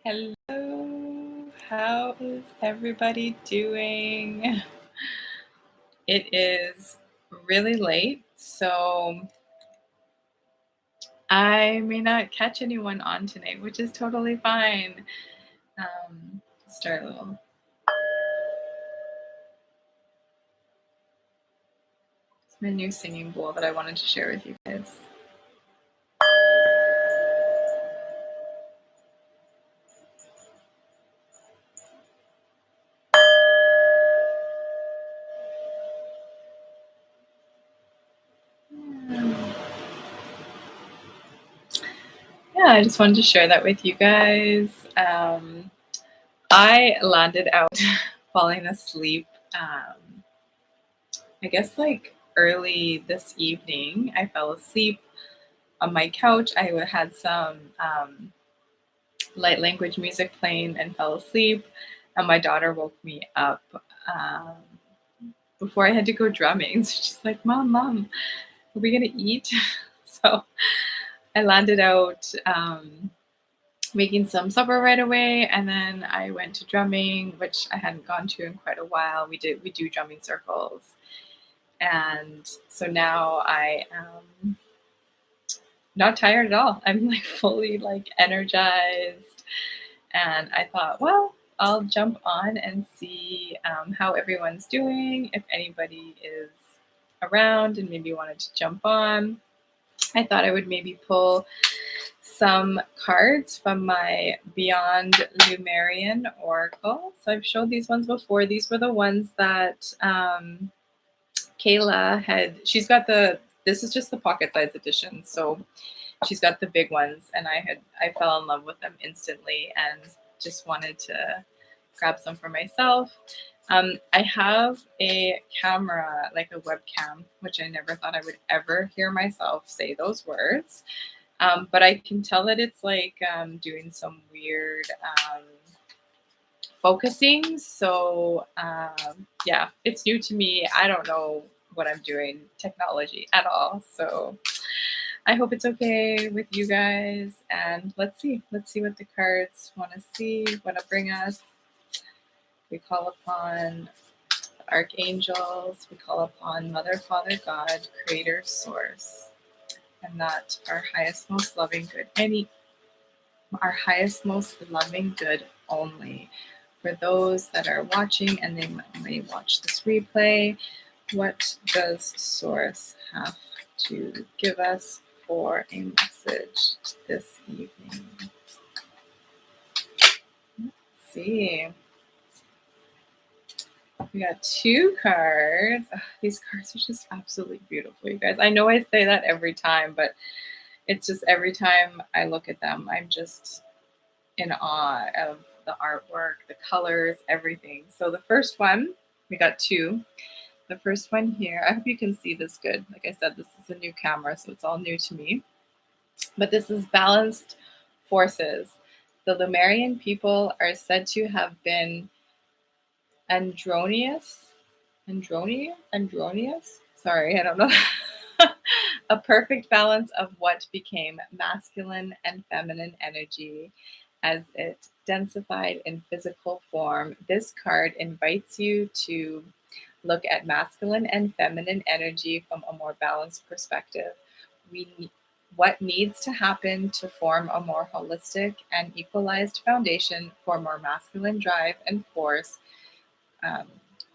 Hello, how is everybody doing? It is really late, so I may not catch anyone on tonight, which is totally fine. Start a little. It's my new singing bowl that I wanted to share with you guys. Yeah, I just wanted to share that with you guys. I landed out falling asleep, I guess like early this evening. I fell asleep on my couch. I had some light language music playing and fell asleep. And my daughter woke me up before I had to go drumming. So she's like, Mom, are we going to eat? So I landed out making some supper right away. And then I went to drumming, which I hadn't gone to in quite a while. We do drumming circles. And so now I am not tired at all. I'm like fully like energized. And I thought, well, I'll jump on and see how everyone's doing. If anybody is around and maybe wanted to jump on, I thought I would maybe pull some cards from my Beyond Lumerian Oracle. So I've showed these ones before. These were the ones that Kayla had. She's got this is just the pocket size edition. So she's got the big ones, and I fell in love with them instantly and just wanted to grab some for myself. I have a camera, like a webcam, which I never thought I would ever hear myself say those words. But I can tell that it's like doing some weird focusing. So yeah, it's new to me. I don't know what I'm doing technology at all. So I hope it's okay with you guys, and let's see what the cards want to bring us. We call upon the archangels, we call upon Mother, Father, God, Creator, Source, and that our highest, most loving good, our highest, most loving good only. For those that are watching and they may watch this replay, what does Source have to give us for a message this evening? Let's see. We got 2 cards. Oh, these cards are just absolutely beautiful, you guys. I know I say that every time, but it's just every time I look at them, I'm just in awe of the artwork, the colors, everything. So the first one, we got 2. The first one here, I hope you can see this good. Like I said, this is a new camera, so it's all new to me. But this is balanced forces. The Lemurian people are said to have been andronious. Sorry, I don't know. A perfect balance of what became masculine and feminine energy as it densified in physical form. This card invites you to look at masculine and feminine energy from a more balanced perspective. What needs to happen to form a more holistic and equalized foundation for more masculine drive and force?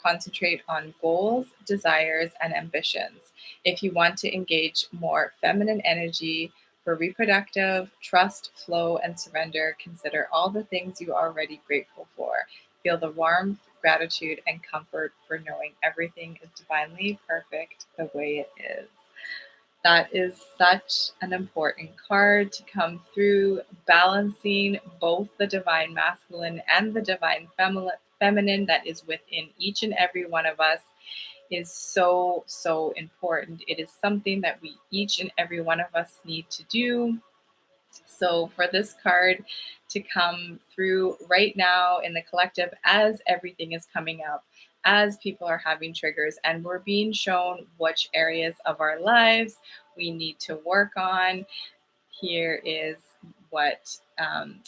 Concentrate on goals, desires, and ambitions. If you want to engage more feminine energy for reproductive, trust, flow, and surrender, consider all the things you are already grateful for. Feel the warmth, gratitude, and comfort for knowing everything is divinely perfect the way it is. That is such an important card to come through, balancing both the divine masculine and the divine feminine that is within each and every one of us is so, so important. It is something that we each and every one of us need to do. So for this card to come through right now in the collective, as everything is coming up, as people are having triggers and we're being shown which areas of our lives we need to work on, here is what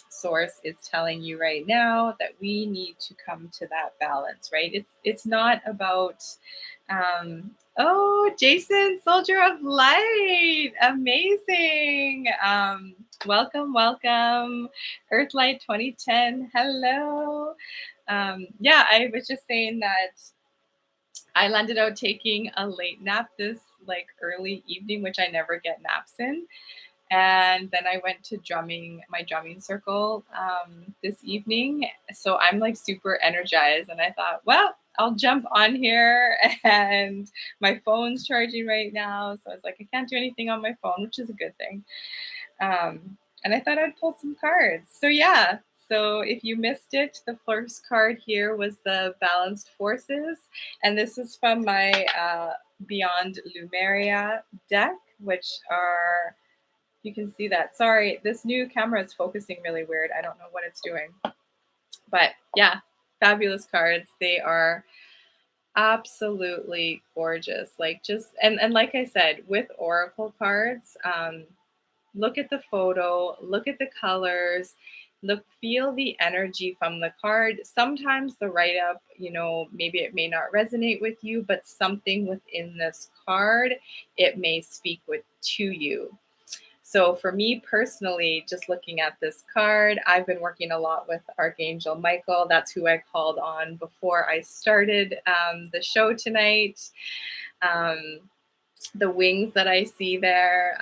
source is telling you right now that we need to come to that balance, right? It's not about oh, Jason, Soldier of Light, amazing. Welcome, welcome, Earthlight 2010. Hello. Yeah, I was just saying that I landed out taking a late nap this like early evening, which I never get naps in. And then I went to my drumming circle this evening. So I'm like super energized. And I thought, well, I'll jump on here and my phone's charging right now. So I was like, I can't do anything on my phone, which is a good thing. And I thought I'd pull some cards. So yeah, so if you missed it, the first card here was the Balanced Forces. And this is from my Beyond Lumeria deck, which are, you can see that. Sorry, this new camera is focusing really weird. I don't know what it's doing. But yeah, fabulous cards. They are absolutely gorgeous. Like just, and like I said, with Oracle cards, look at the photo, look at the colors, feel the energy from the card. Sometimes the write-up, maybe it may not resonate with you, but something within this card, it may speak to you. So for me personally, just looking at this card, I've been working a lot with Archangel Michael. That's who I called on before I started the show tonight. The wings that I see there,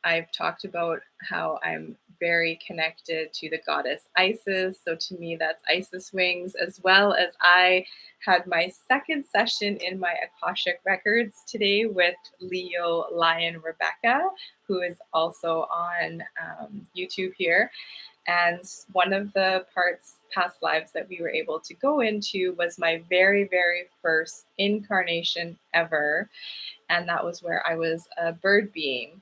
I've talked about how I'm very connected to the goddess Isis. So to me, that's Isis wings, as well as I had my second session in my Akashic Records today with Leo Lion Rebecca, who is also on YouTube here. And one of the past lives that we were able to go into was my very, very first incarnation ever. And that was where I was a bird being.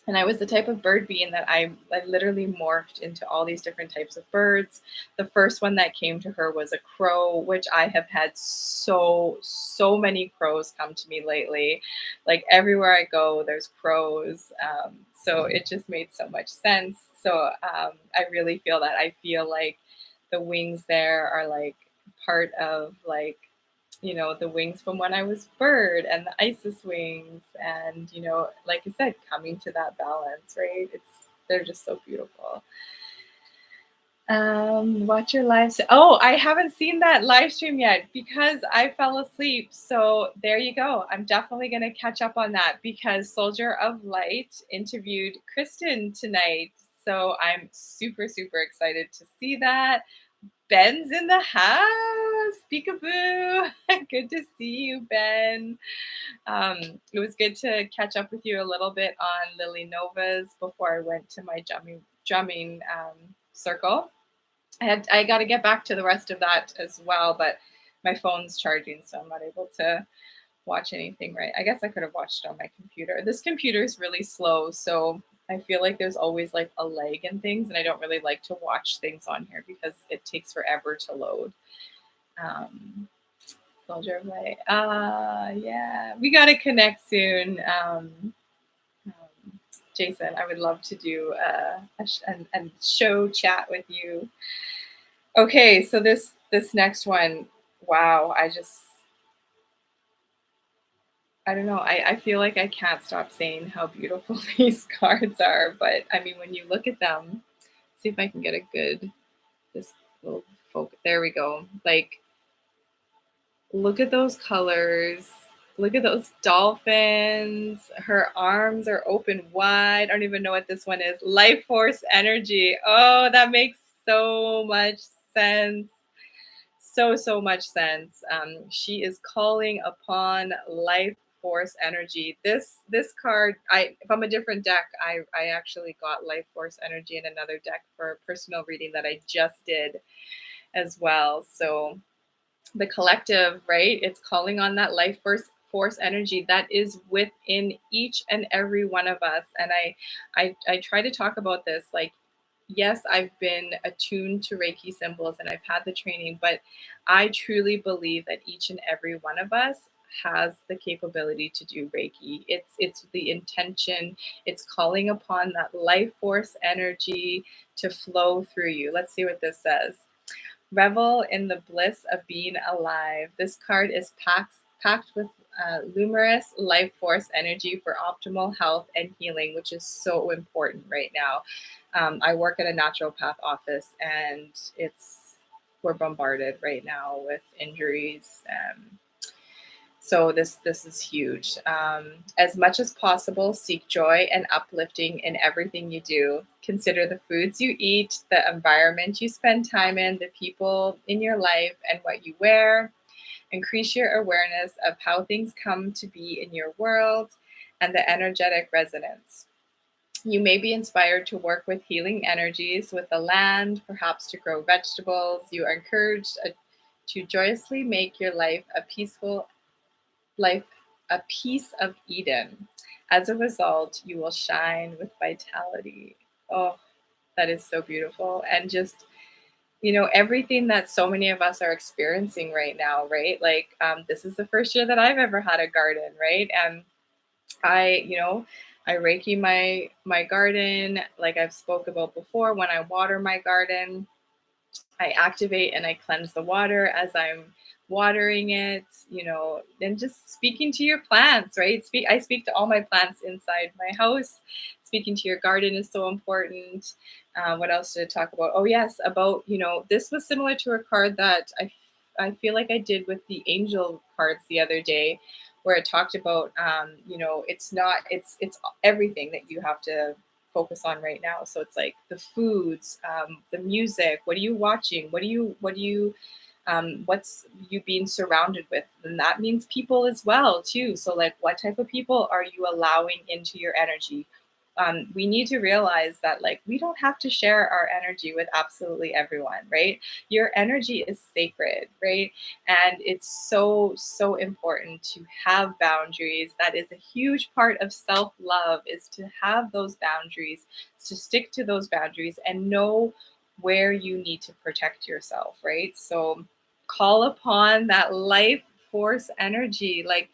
And I was the type of bird being that I literally morphed into all these different types of birds. The first one that came to her was a crow, which I have had so many crows come to me lately. Like everywhere I go, there's crows. So it just made so much sense. So I really feel that. I feel like the wings there are like part of like, the wings from when I was bird and the Isis wings. And, like I said, coming to that balance, right? They're just so beautiful. Watch your live. Oh, I haven't seen that live stream yet because I fell asleep. So there you go. I'm definitely going to catch up on that because Soldier of Light interviewed Kristen tonight. So I'm super excited to see that. Ben's in the house. Peekaboo. Good to see you, Ben. It was good to catch up with you a little bit on Lily Nova's before I went to my drumming circle. I got to get back to the rest of that as well, but my phone's charging, so I'm not able to watch anything right. I guess I could have watched it on my computer. This computer is really slow, so I feel like there's always like a lag in things, and I don't really like to watch things on here because it takes forever to load. Soldier of Light. Yeah, we got to connect soon. Jason, I would love to do a show chat with you. Okay, so this next one, wow, I don't know. I feel like I can't stop saying how beautiful these cards are. But I mean, when you look at them, see if I can get this little focus. There we go. Like, look at those colors. Look at those dolphins. Her arms are open wide. I don't even know what this one is. Life force energy. Oh, that makes so much sense. So much sense. She is calling upon life force energy. This card, from a different deck, I actually got life force energy in another deck for a personal reading that I just did as well. So the collective, right? It's calling on that life force energy that is within each and every one of us. And I try to talk about this, like, yes, I've been attuned to Reiki symbols and I've had the training, but I truly believe that each and every one of us has the capability to do Reiki. It's the intention, it's calling upon that life force energy to flow through you. Let's see what this says. Revel in the bliss of being alive. This card is packed with luminous life force energy for optimal health and healing, which is so important right now. I work at a naturopath office, and we're bombarded right now with injuries. So this is huge. As much as possible, seek joy and uplifting in everything you do. Consider the foods you eat, the environment you spend time in, the people in your life, and what you wear. Increase your awareness of how things come to be in your world and the energetic resonance. You may be inspired to work with healing energies with the land, perhaps to grow vegetables. You are encouraged to joyously make your life a piece of Eden. As a result, you will shine with vitality. Oh, that is so beautiful. And just, everything that so many of us are experiencing right now, right? Like, this is the first year that I've ever had a garden, right? And I Reiki my garden, like I've spoke about before. When I water my garden, I activate and I cleanse the water as I'm watering it, and just speaking to your plants, right? I speak to all my plants inside my house. Speaking to your garden is so important. What else did I talk about? Oh yes, about, this was similar to a card that I feel like I did with the angel cards the other day, where it talked about, it's everything that you have to focus on right now. So it's like the foods, the music. What are you watching? What's you being surrounded with? And that means people as well too. So like, what type of people are you allowing into your energy? We need to realize that, like, we don't have to share our energy with absolutely everyone, right? Your energy is sacred, right? And it's so, so important to have boundaries. That is a huge part of self-love, is to have those boundaries, to stick to those boundaries and know where you need to protect yourself, right? So call upon that life force energy. Like,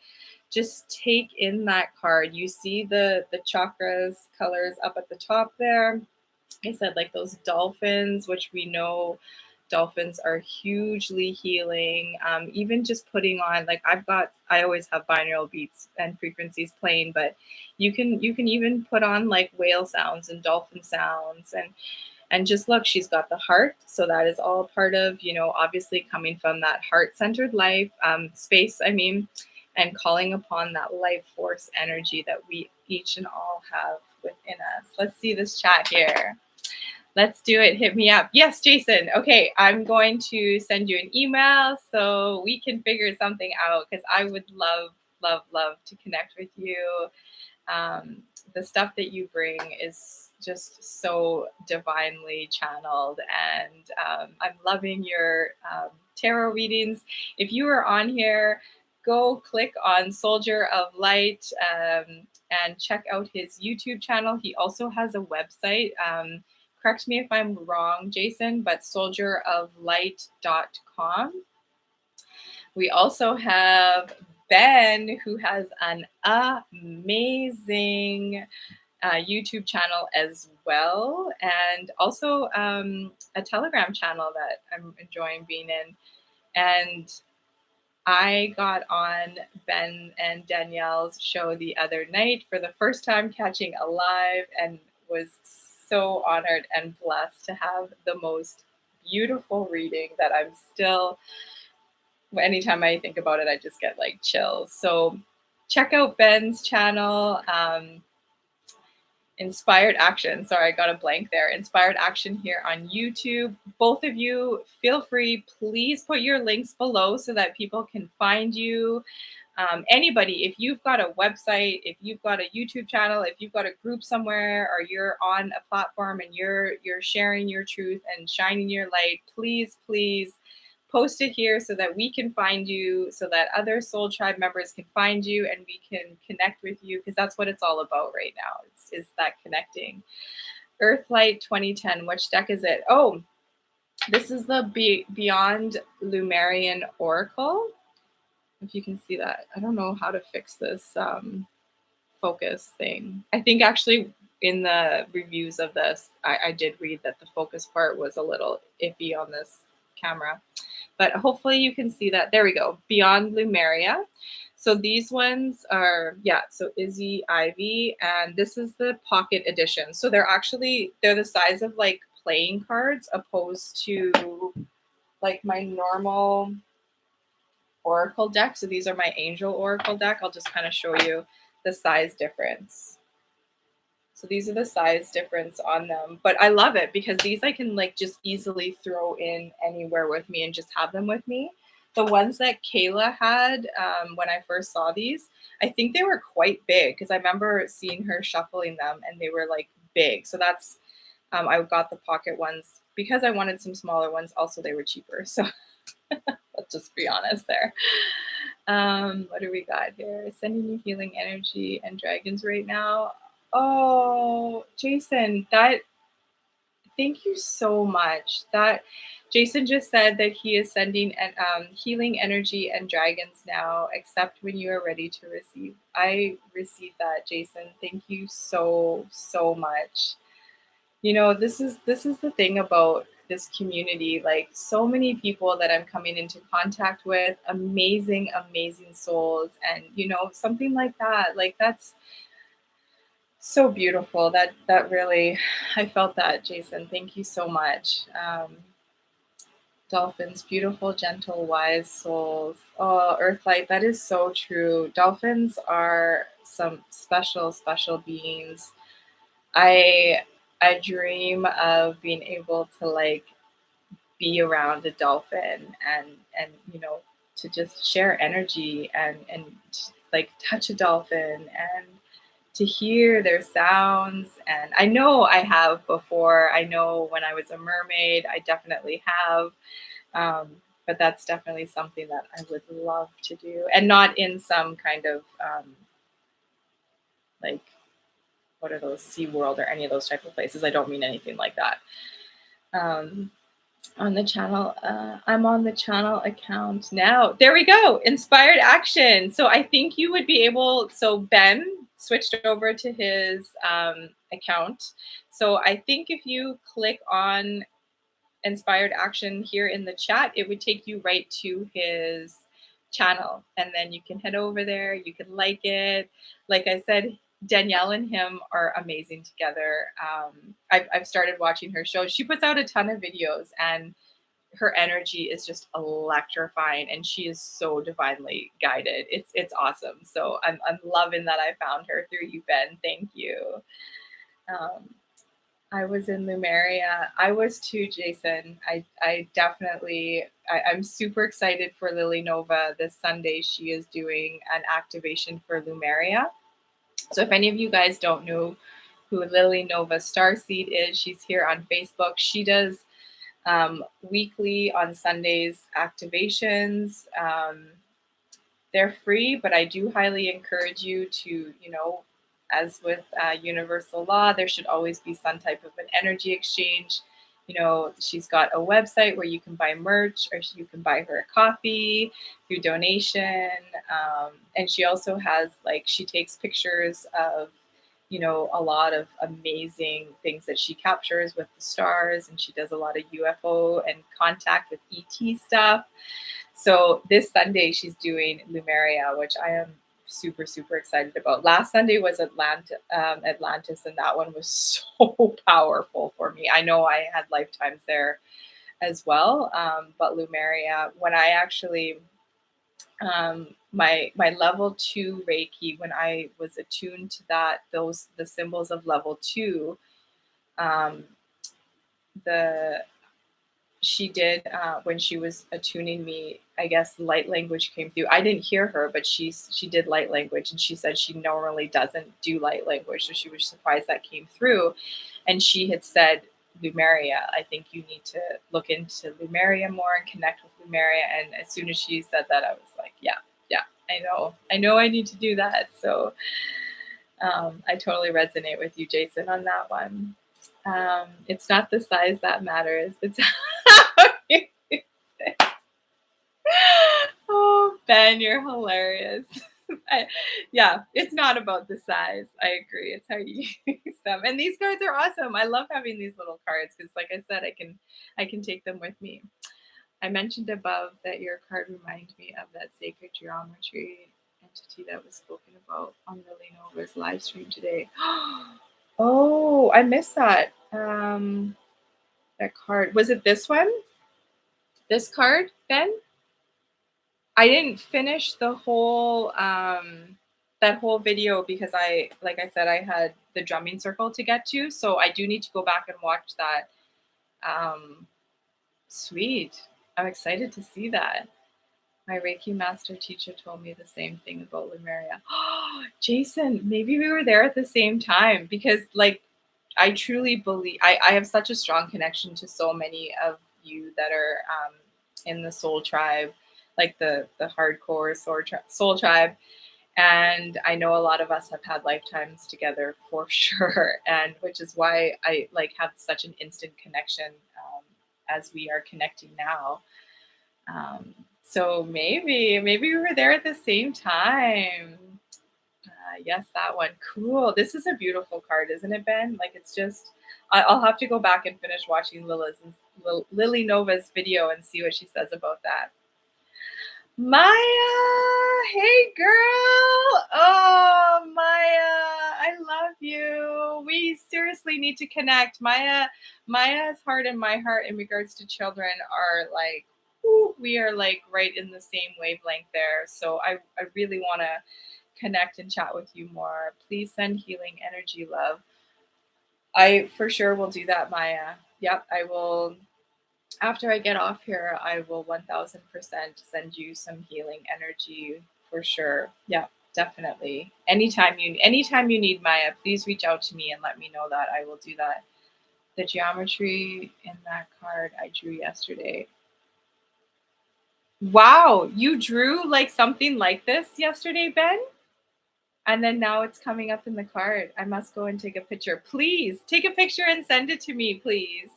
just take in that card. You see the chakras colors up at the top there. I said, like, those dolphins, which we know dolphins are hugely healing. Even just putting on, like, I always have binaural beats and frequencies playing, but you can even put on like whale sounds and dolphin sounds, and just look, she's got the heart. So that is all part of, obviously coming from that heart-centered life space, and calling upon that life force energy that we each and all have within us. Let's see this chat here. Let's do it. Hit me up. Yes, Jason. Okay, I'm going to send you an email so we can figure something out, because I would love, love, love to connect with you. The stuff that you bring is just so divinely channeled, and I'm loving your tarot readings. If you are on here, go click on Soldier of Light and check out his YouTube channel. He also has a website. Correct me if I'm wrong, Jason, but soldieroflight.com. We also have Ben, who has an amazing YouTube channel as well, and also a Telegram channel that I'm enjoying being in. And I got on Ben and Danielle's show the other night for the first time, catching a live, and was so honored and blessed to have the most beautiful reading that I'm still, anytime I think about it, I just get like chills. So check out Ben's channel. Inspired Action. Sorry, I got a blank there. Inspired Action here on YouTube. Both of you, feel free. Please put your links below so that people can find you. Anybody, if you've got a website, if you've got a YouTube channel, if you've got a group somewhere, or you're on a platform and you're sharing your truth and shining your light, please, please post it here so that we can find you, so that other Soul Tribe members can find you and we can connect with you, because that's what it's all about right now, is that connecting. Earthlight 2010, which deck is it? Oh, this is the Beyond Lumerian Oracle. if you can see that. I don't know how to fix this focus thing. I think actually in the reviews of this, I did read that the focus part was a little iffy on this camera, but hopefully you can see that. There we go. Beyond Lumeria. So these ones are, yeah, so Izzy Ivy, and this is the pocket edition. So they're the size of like playing cards opposed to like my normal Oracle deck. So these are my Angel Oracle deck. I'll just kind of show you the size difference. So these are the size difference on them, but I love it because these I can like just easily throw in anywhere with me and just have them with me. The ones that Kayla had when I first saw these, I think they were quite big because I remember seeing her shuffling them and they were like big. So that's, I got the pocket ones because I wanted some smaller ones. Also, they were cheaper. So let's just be honest there. What do we got here? Sending you healing energy and dragons right now. Oh, Jason, thank you so much. That Jason just said that he is sending healing energy and dragons now, except when you are ready to receive. I received that, Jason. Thank you so, so much. You know, this is the thing about this community. Like so many people that I'm coming into contact with, amazing, amazing souls. And you know, something like that, like that's so beautiful. That really, I felt that, Jason. Thank you so much. Dolphins, beautiful, gentle, wise souls. Oh, Earthlight, that is so true. Dolphins are some special, special beings. I dream of being able to like be around a dolphin and you know, to just share energy and like touch a dolphin and to hear their sounds. And I know I have before. I know when I was a mermaid, I definitely have. But that's definitely something that I would love to do, and not in some kind of like, what are those, SeaWorld or any of those type of places. I don't mean anything like that. On the channel, I'm on the channel account now. There we go. Inspired action. So I think you would be able, so Ben switched over to his account. So I think if you click on inspired action here in the chat, it would take you right to his channel. And then you can head over there. You can like it. Like I said, Danielle and him are amazing together. I've started watching her show. She puts out a ton of videos and her energy is just electrifying and she is so divinely guided. It's awesome. So I'm loving that I found her through you, Ben. Thank you. I was in Lumeria. I was too, Jason. I definitely, I'm super excited for Lily Nova. This Sunday, she is doing an activation for Lumeria. So if any of you guys don't know who Lily Nova Starseed is, she's here on Facebook. She does weekly on Sundays activations. They're free, but I do highly encourage you to, you know, as with universal law, there should always be some type of an energy exchange. You know, she's got a website where you can buy merch or you can buy her a coffee through donation. And she also has, like, she takes pictures of, you know, a lot of amazing things that she captures with the stars. And she does a lot of UFO and contact with ET stuff. So this Sunday she's doing Lumeria, which I am super, super excited about. Last Sunday was Atlantis, and that one was so powerful for me. I know I had lifetimes there as well, but Lumeria, when I actually, my level 2 Reiki, when I was attuned to that, the symbols of level 2, she did when she was attuning me, I guess light language came through. I didn't hear her, but she did light language, and she said she normally doesn't do light language, so she was surprised that came through. And she had said, Lumeria, I think you need to look into Lumeria more and connect with Lumeria. And as soon as she said that, I was like, yeah, I know I need to do that. So I totally resonate with you, Jason, on that one. It's not the size that matters. It's how you oh, Ben, you're hilarious. Yeah, it's not about the size. I agree. It's how you use them. And these cards are awesome. I love having these little cards because, like I said, I can take them with me. I mentioned above that your card reminded me of that sacred geometry entity that was spoken about on Lily Nova's live stream today. Oh, I missed that. That card. Was it this one? This card, Ben? I didn't finish the whole that whole video because like I said, I had the drumming circle to get to, so I do need to go back and watch that. Um, Sweet. I'm excited to see that. My Reiki master teacher told me the same thing about Lemuria. Jason, maybe we were there at the same time because, like, I truly believe I have such a strong connection to so many of you that are in the soul tribe, like the hardcore soul tribe. And I know a lot of us have had lifetimes together for sure, and which is why I like have such an instant connection as we are connecting now. Um, so maybe we were there at the same time. Yes, that one. Cool. This is a beautiful card, isn't it, Ben? Like it's just. I'll have to go back and finish watching Lily Nova's video and see what she says about that. Maya, hey girl. Oh, Maya, I love you. We seriously need to connect. Maya's heart and my heart in regards to children are like, we are like right in the same wavelength there. So I really want to connect and chat with you more. Please send healing energy, love. I for sure will do that, Maya. Yep, I will. After I get off here, I will 1000% send you some healing energy for sure. Yeah, definitely. Anytime you need Maya, please reach out to me and let me know that. I will do that. The geometry in that card I drew yesterday. Wow, you drew like something like this yesterday, Ben? And then now it's coming up in the card. I must go and take a picture. Please take a picture and send it to me, please.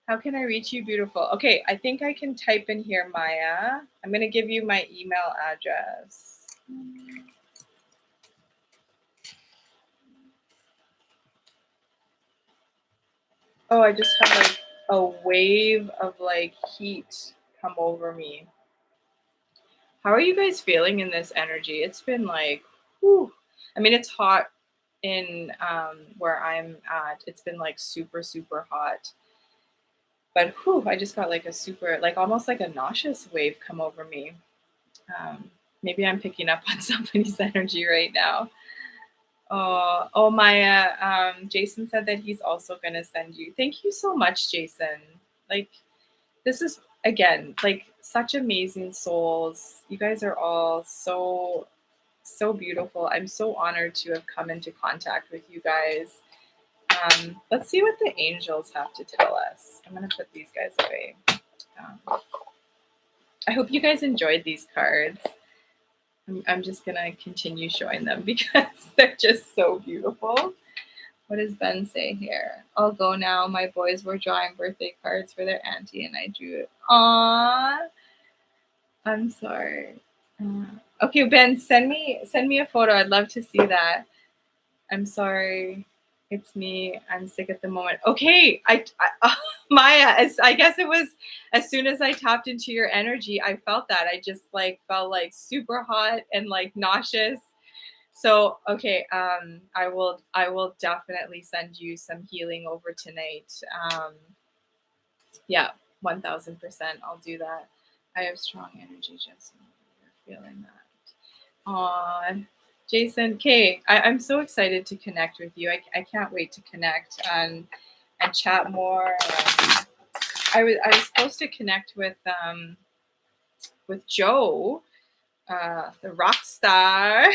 How can I reach you, beautiful? Okay, I think I can type in here, Maya. I'm going to give you my email address. Oh, I just have like a wave of like heat come over me. How are you guys feeling in this energy? It's been like, whew. I mean, it's hot in where I'm at. It's been like super, super hot. But whew, I just got like a super, like almost like a nauseous wave come over me. Maybe I'm picking up on somebody's energy right now. Oh, Maya. Jason said that he's also gonna send you. Thank you so much, Jason. Like, this is again like such amazing souls. You guys are all so beautiful. I'm so honored to have come into contact with you guys. Let's see what the angels have to tell us. I'm gonna put these guys away. I hope you guys enjoyed these cards. I'm just gonna continue showing them because they're just so beautiful. What does Ben say here? I'll go now. My boys were drawing birthday cards for their auntie and I drew it. Aww. I'm sorry. Okay, Ben, send me a photo. I'd love to see that. I'm sorry. It's me. I'm sick at the moment. Okay, Maya, I guess it was as soon as I tapped into your energy, I felt that. I just like felt like super hot and like nauseous. So, okay, I will definitely send you some healing over tonight. Yeah, 1000%. I'll do that. I have strong energy, Jason. You're feeling that. Aw, Jason, Kay, I'm so excited to connect with you. I can't wait to connect and chat more. I was supposed to connect with Joe, the rock star,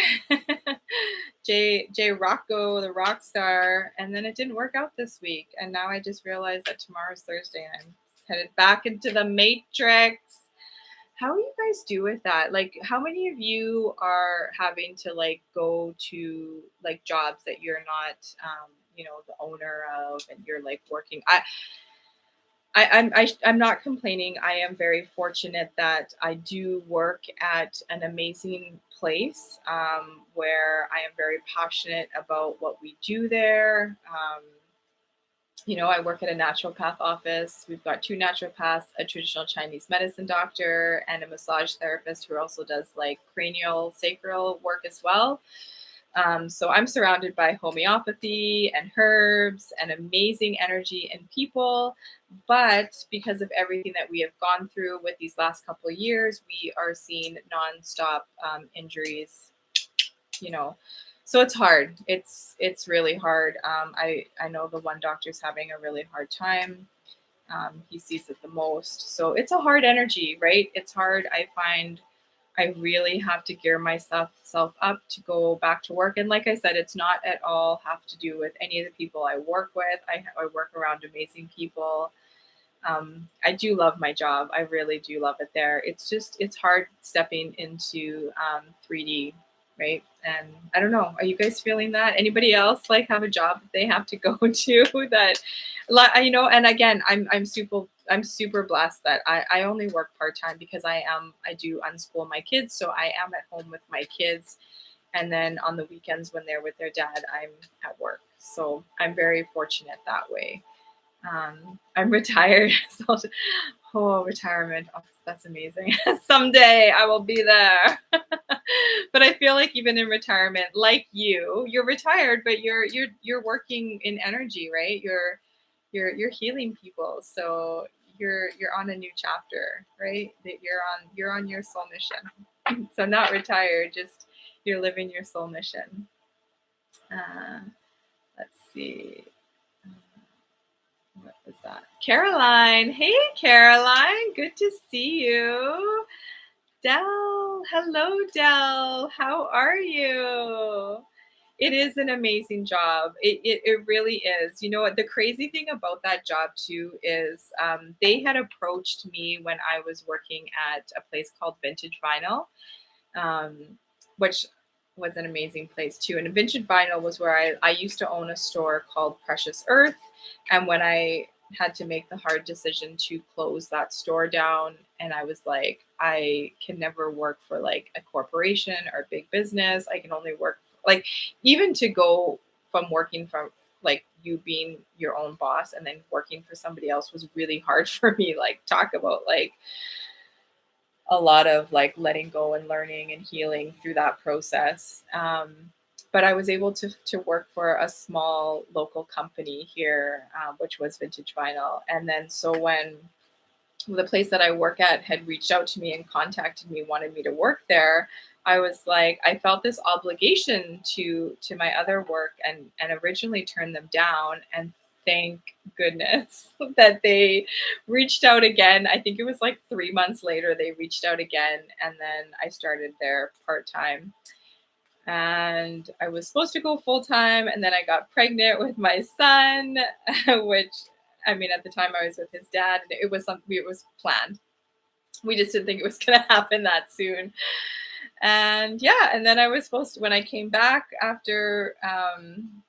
J Rocco, the rock star, and then it didn't work out this week. And now I just realized that tomorrow's Thursday and I'm headed back into the matrix. How do you guys do with that? Like, how many of you are having to like go to like jobs that you're not, the owner of, and you're like working? I'm not complaining. I am very fortunate that I do work at an amazing place where I am very passionate about what we do there. I work at a naturopath office. We've got two naturopaths, a traditional Chinese medicine doctor, and a massage therapist who also does like cranial sacral work as well. So I'm surrounded by homeopathy and herbs and amazing energy and people. But because of everything that we have gone through with these last couple of years, we are seeing nonstop injuries, you know. So it's hard. It's really hard. I know the one doctor's having a really hard time. He sees it the most. So it's a hard energy, right? It's hard. I find I really have to gear myself up to go back to work. And like I said, it's not at all have to do with any of the people I work with. I work around amazing people. I do love my job. I really do love it there. It's hard stepping into 3D, right? And I don't know. Are you guys feeling that? Anybody else like have a job that they have to go to that, and again, I'm super blessed that I only work part-time because I do unschool my kids. So I am at home with my kids. And then on the weekends when they're with their dad, I'm at work. So I'm very fortunate that way. I'm retired. So, retirement. Oh, that's amazing. Someday I will be there. But I feel like even in retirement, like you're retired, but you're working in energy, right? You're healing people. So you're on a new chapter, right? That you're on your soul mission. So not retired, just you're living your soul mission. Let's see. What was that? Caroline. Hey, Caroline. Good to see you. Dell. Hello, Dell. How are you? It is an amazing job. It really is. You know what? The crazy thing about that job, too, is they had approached me when I was working at a place called Vintage Vinyl, which was an amazing place, too. And Vintage Vinyl was where I used to own a store called Precious Earth. And when I had to make the hard decision to close that store down, and I was like, I can never work for like a corporation or big business. I can only work like even to go from working from like you being your own boss and then working for somebody else was really hard for me. Like talk about like a lot of like letting go and learning and healing through that process. But I was able to work for a small local company here, which was Vintage Vinyl. And then so when the place that I work at had reached out to me and contacted me, wanted me to work there, I was like, I felt this obligation to my other work and originally turned them down. And thank goodness that they reached out again. I think it was like 3 months later, they reached out again. And then I started there part-time. And I was supposed to go full-time. And then I got pregnant with my son, which I mean, at the time I was with his dad, and it was planned. We just didn't think it was going to happen that soon. And yeah, and then I was supposed to, when I came back after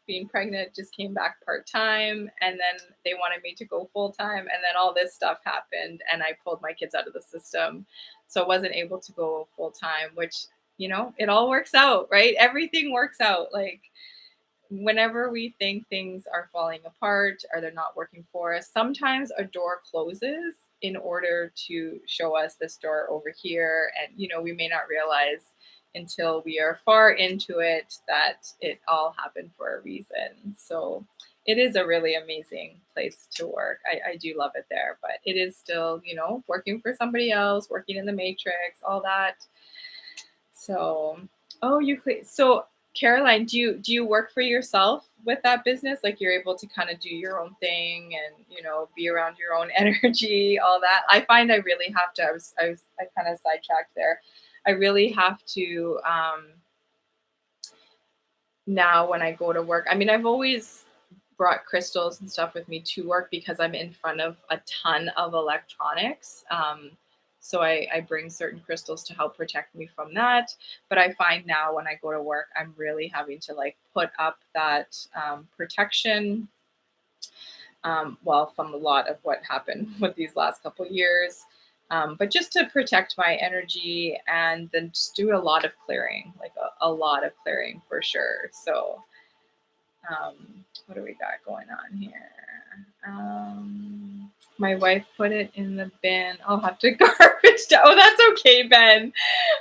being pregnant, just came back part-time, and then they wanted me to go full-time, and then all this stuff happened, and I pulled my kids out of the system. So I wasn't able to go full-time, which, it all works out, right? Everything works out. Like, whenever we think things are falling apart or they're not working for us, sometimes a door closes in order to show us this door over here. And, we may not realize until we are far into it that it all happened for a reason. So it is a really amazing place to work. I do love it there, but it is still, working for somebody else, working in the matrix, all that. So, so Caroline, do you work for yourself with that business? Like you're able to kind of do your own thing and, be around your own energy, all that. I find I really have to, I kind of sidetracked there. I really have to, now when I go to work, I mean, I've always brought crystals and stuff with me to work because I'm in front of a ton of electronics. So I bring certain crystals to help protect me from that. But I find now when I go to work, I'm really having to like put up that protection well, from a lot of what happened with these last couple years. But just to protect my energy and then just do a lot of clearing, like a lot of clearing for sure. So, what do we got going on here? My wife put it in the bin. I'll have to garbage down. Oh, that's okay, Ben.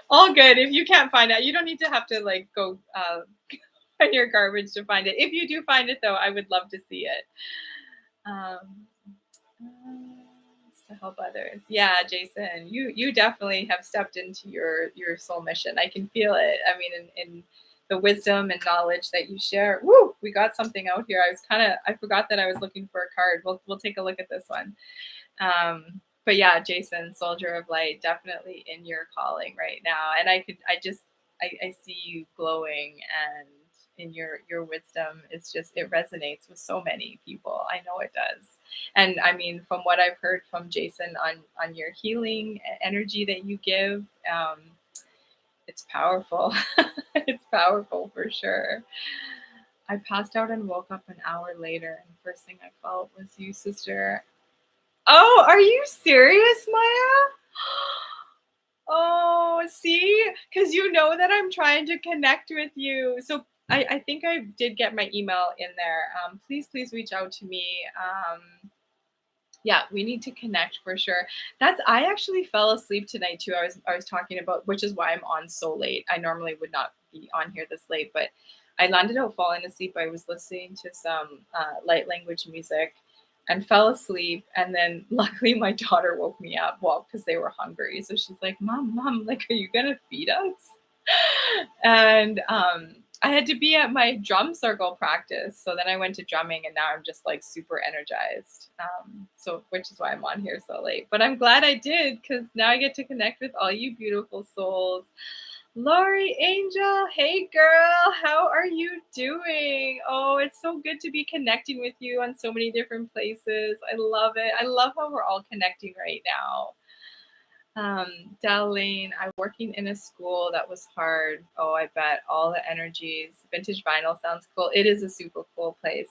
All good. If you can't find it, you don't need to have to like go on your garbage to find it. If you do find it though, I would love to see it. Um, to help others. Yeah, Jason, you definitely have stepped into your soul mission. I can feel it. I mean, in the wisdom and knowledge that you share. Woo, we got something out here. I forgot that I was looking for a card. We'll take a look at this one. But yeah, Jason, soldier of light, definitely in your calling right now. And I see you glowing, and in your wisdom, it's just, it resonates with so many people. I know it does. And I mean, from what I've heard from Jason on your healing energy that you give, it's powerful. It's powerful for sure. I passed out and woke up an hour later, and the first thing I felt was you, sister. Oh, are you serious, Maya? Oh, see? Because you know that I'm trying to connect with you. So I think I did get my email in there. Please reach out to me. Yeah, we need to connect for sure. I actually fell asleep tonight too. I was talking about, which is why I'm on so late. I normally would not be on here this late, but I landed up falling asleep. I was listening to some light language music and fell asleep. And then luckily my daughter woke me up, well, because they were hungry. So she's like, Mom, like, are you gonna feed us? And I had to be at my drum circle practice. So then I went to drumming, and now I'm just like super energized. So which is why I'm on here so late. But I'm glad I did, because now I get to connect with all you beautiful souls. Lori Angel, hey girl, how are you doing? Oh, it's so good to be connecting with you on so many different places. I love it. I love how we're all connecting right now. Darlene, I'm working in a school that was hard. Oh, I bet all the energies. Vintage vinyl sounds cool. It is a super cool place.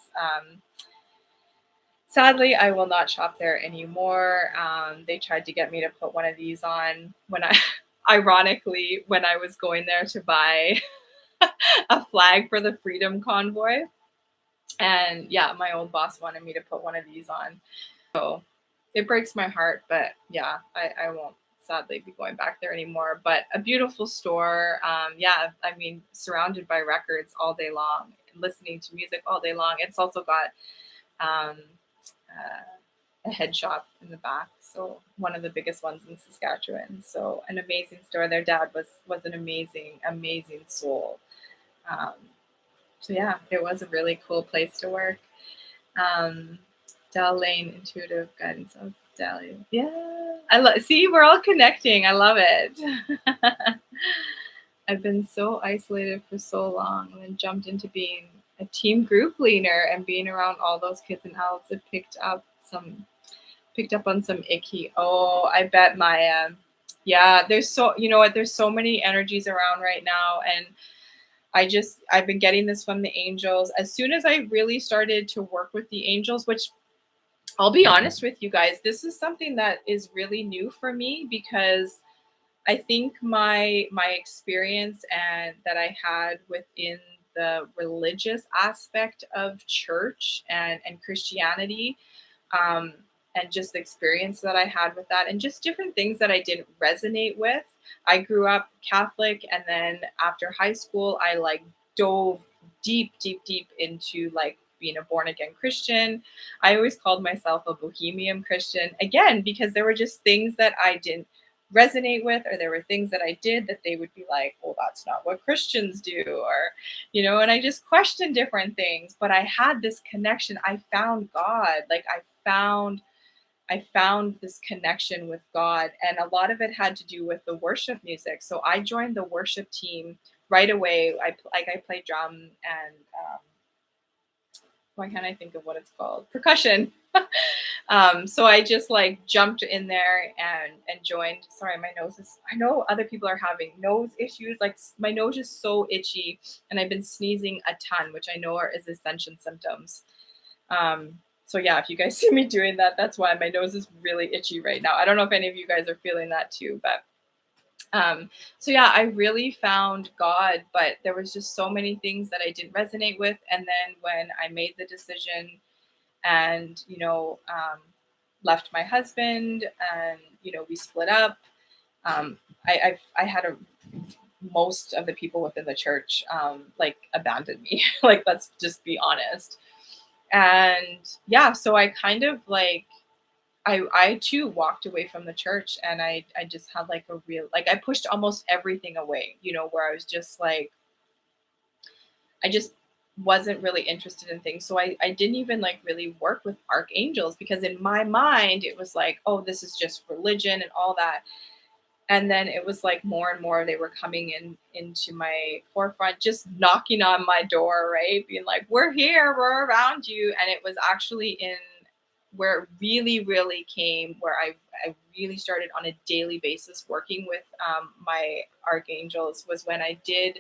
Sadly, I will not shop there anymore. They tried to get me to put one of these on ironically, when I was going there to buy a flag for the Freedom Convoy. And yeah, my old boss wanted me to put one of these on. So it breaks my heart, but yeah, I won't sadly be going back there anymore. But a beautiful store. Yeah, I mean, surrounded by records all day long, listening to music all day long. It's also got a head shop in the back, so one of the biggest ones in Saskatchewan. So an amazing store. Their dad was an amazing soul. So yeah, it was a really cool place to work. Dal Lane, intuitive guidance of Dali. Yeah, see, we're all connecting. I love it. I've been so isolated for so long, and then jumped into being a team group leader, and being around all those kids and adults. It picked up on some icky. Oh, I bet Maya. Yeah, there's so many energies around right now, and I've been getting this from the angels. As soon as I really started to work with the angels, which I'll be honest with you guys, this is something that is really new for me, because I think my experience and that I had within the religious aspect of church and Christianity, and just the experience that I had with that, and just different things that I didn't resonate with. I grew up Catholic, and then after high school, I like dove deep into like being a born again Christian. I always called myself a bohemian Christian, again, because there were just things that I didn't resonate with, or there were things that I did that they would be like, well, that's not what Christians do, or and I just questioned different things. But I had this connection. I found God. Like I found this connection with God, and a lot of it had to do with the worship music. So I joined the worship team right away. I play drum and why can't I think of what it's called? Percussion. So I just like jumped in there and joined. Sorry, my nose is, I know other people are having nose issues. Like my nose is so itchy, and I've been sneezing a ton, which I know is ascension symptoms. So yeah, if you guys see me doing that, that's why my nose is really itchy right now. I don't know if any of you guys are feeling that too, but so yeah, I really found God, but there was just so many things that I didn't resonate with. And then when I made the decision and, left my husband and, we split up, I had a most of the people within the church like abandoned me. Like, let's just be honest. And yeah, so I kind of like I too walked away from the church, and I just had like a real, like, I pushed almost everything away, where I was just like, I just wasn't really interested in things. So I didn't even like really work with archangels, because in my mind it was like, oh, this is just religion and all that. And then it was like more and more they were coming in into my forefront, just knocking on my door, right? Being like, we're here, we're around you. And it was actually in where it really, really came, where I really started on a daily basis working with my archangels, was when I did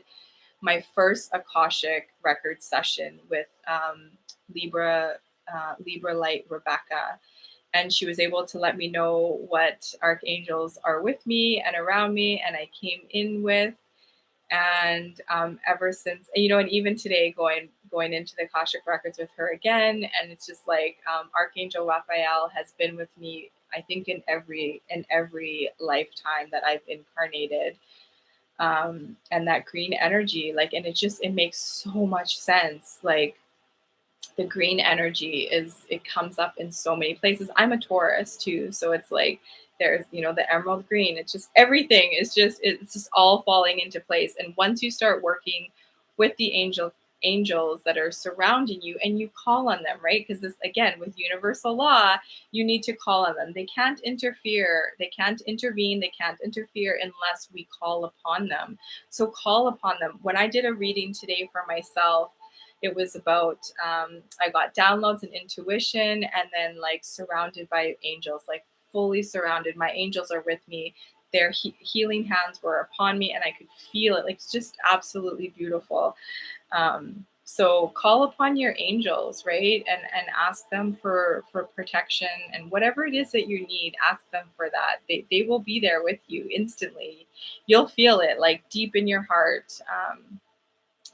my first Akashic record session with Libra Light Rebecca, and she was able to let me know what archangels are with me and around me, and I came in with. And ever since, and even today, going into the Akashic records with her again, and it's just like Archangel Raphael has been with me, I think, in every lifetime that I've incarnated. And that green energy, like, and it makes so much sense. Like, the green energy it comes up in so many places. I'm a Taurus too, so it's like there's, the emerald green. It's just everything is just, it's just all falling into place. And once you start working with the angels that are surrounding you, and you call on them, right? Because this, again, with universal law, you need to call on them. They can't interfere, they can't intervene, they can't interfere unless we call upon them. So call upon them. When I did a reading today for myself, it was about I got downloads and intuition, and then like surrounded by angels, like fully surrounded. My angels are with me. Their healing hands were upon me, and I could feel it. Like, it's just absolutely beautiful. So call upon your angels, right? And ask them for protection, and whatever it is that you need, ask them for that. They will be there with you instantly. You'll feel it like deep in your heart.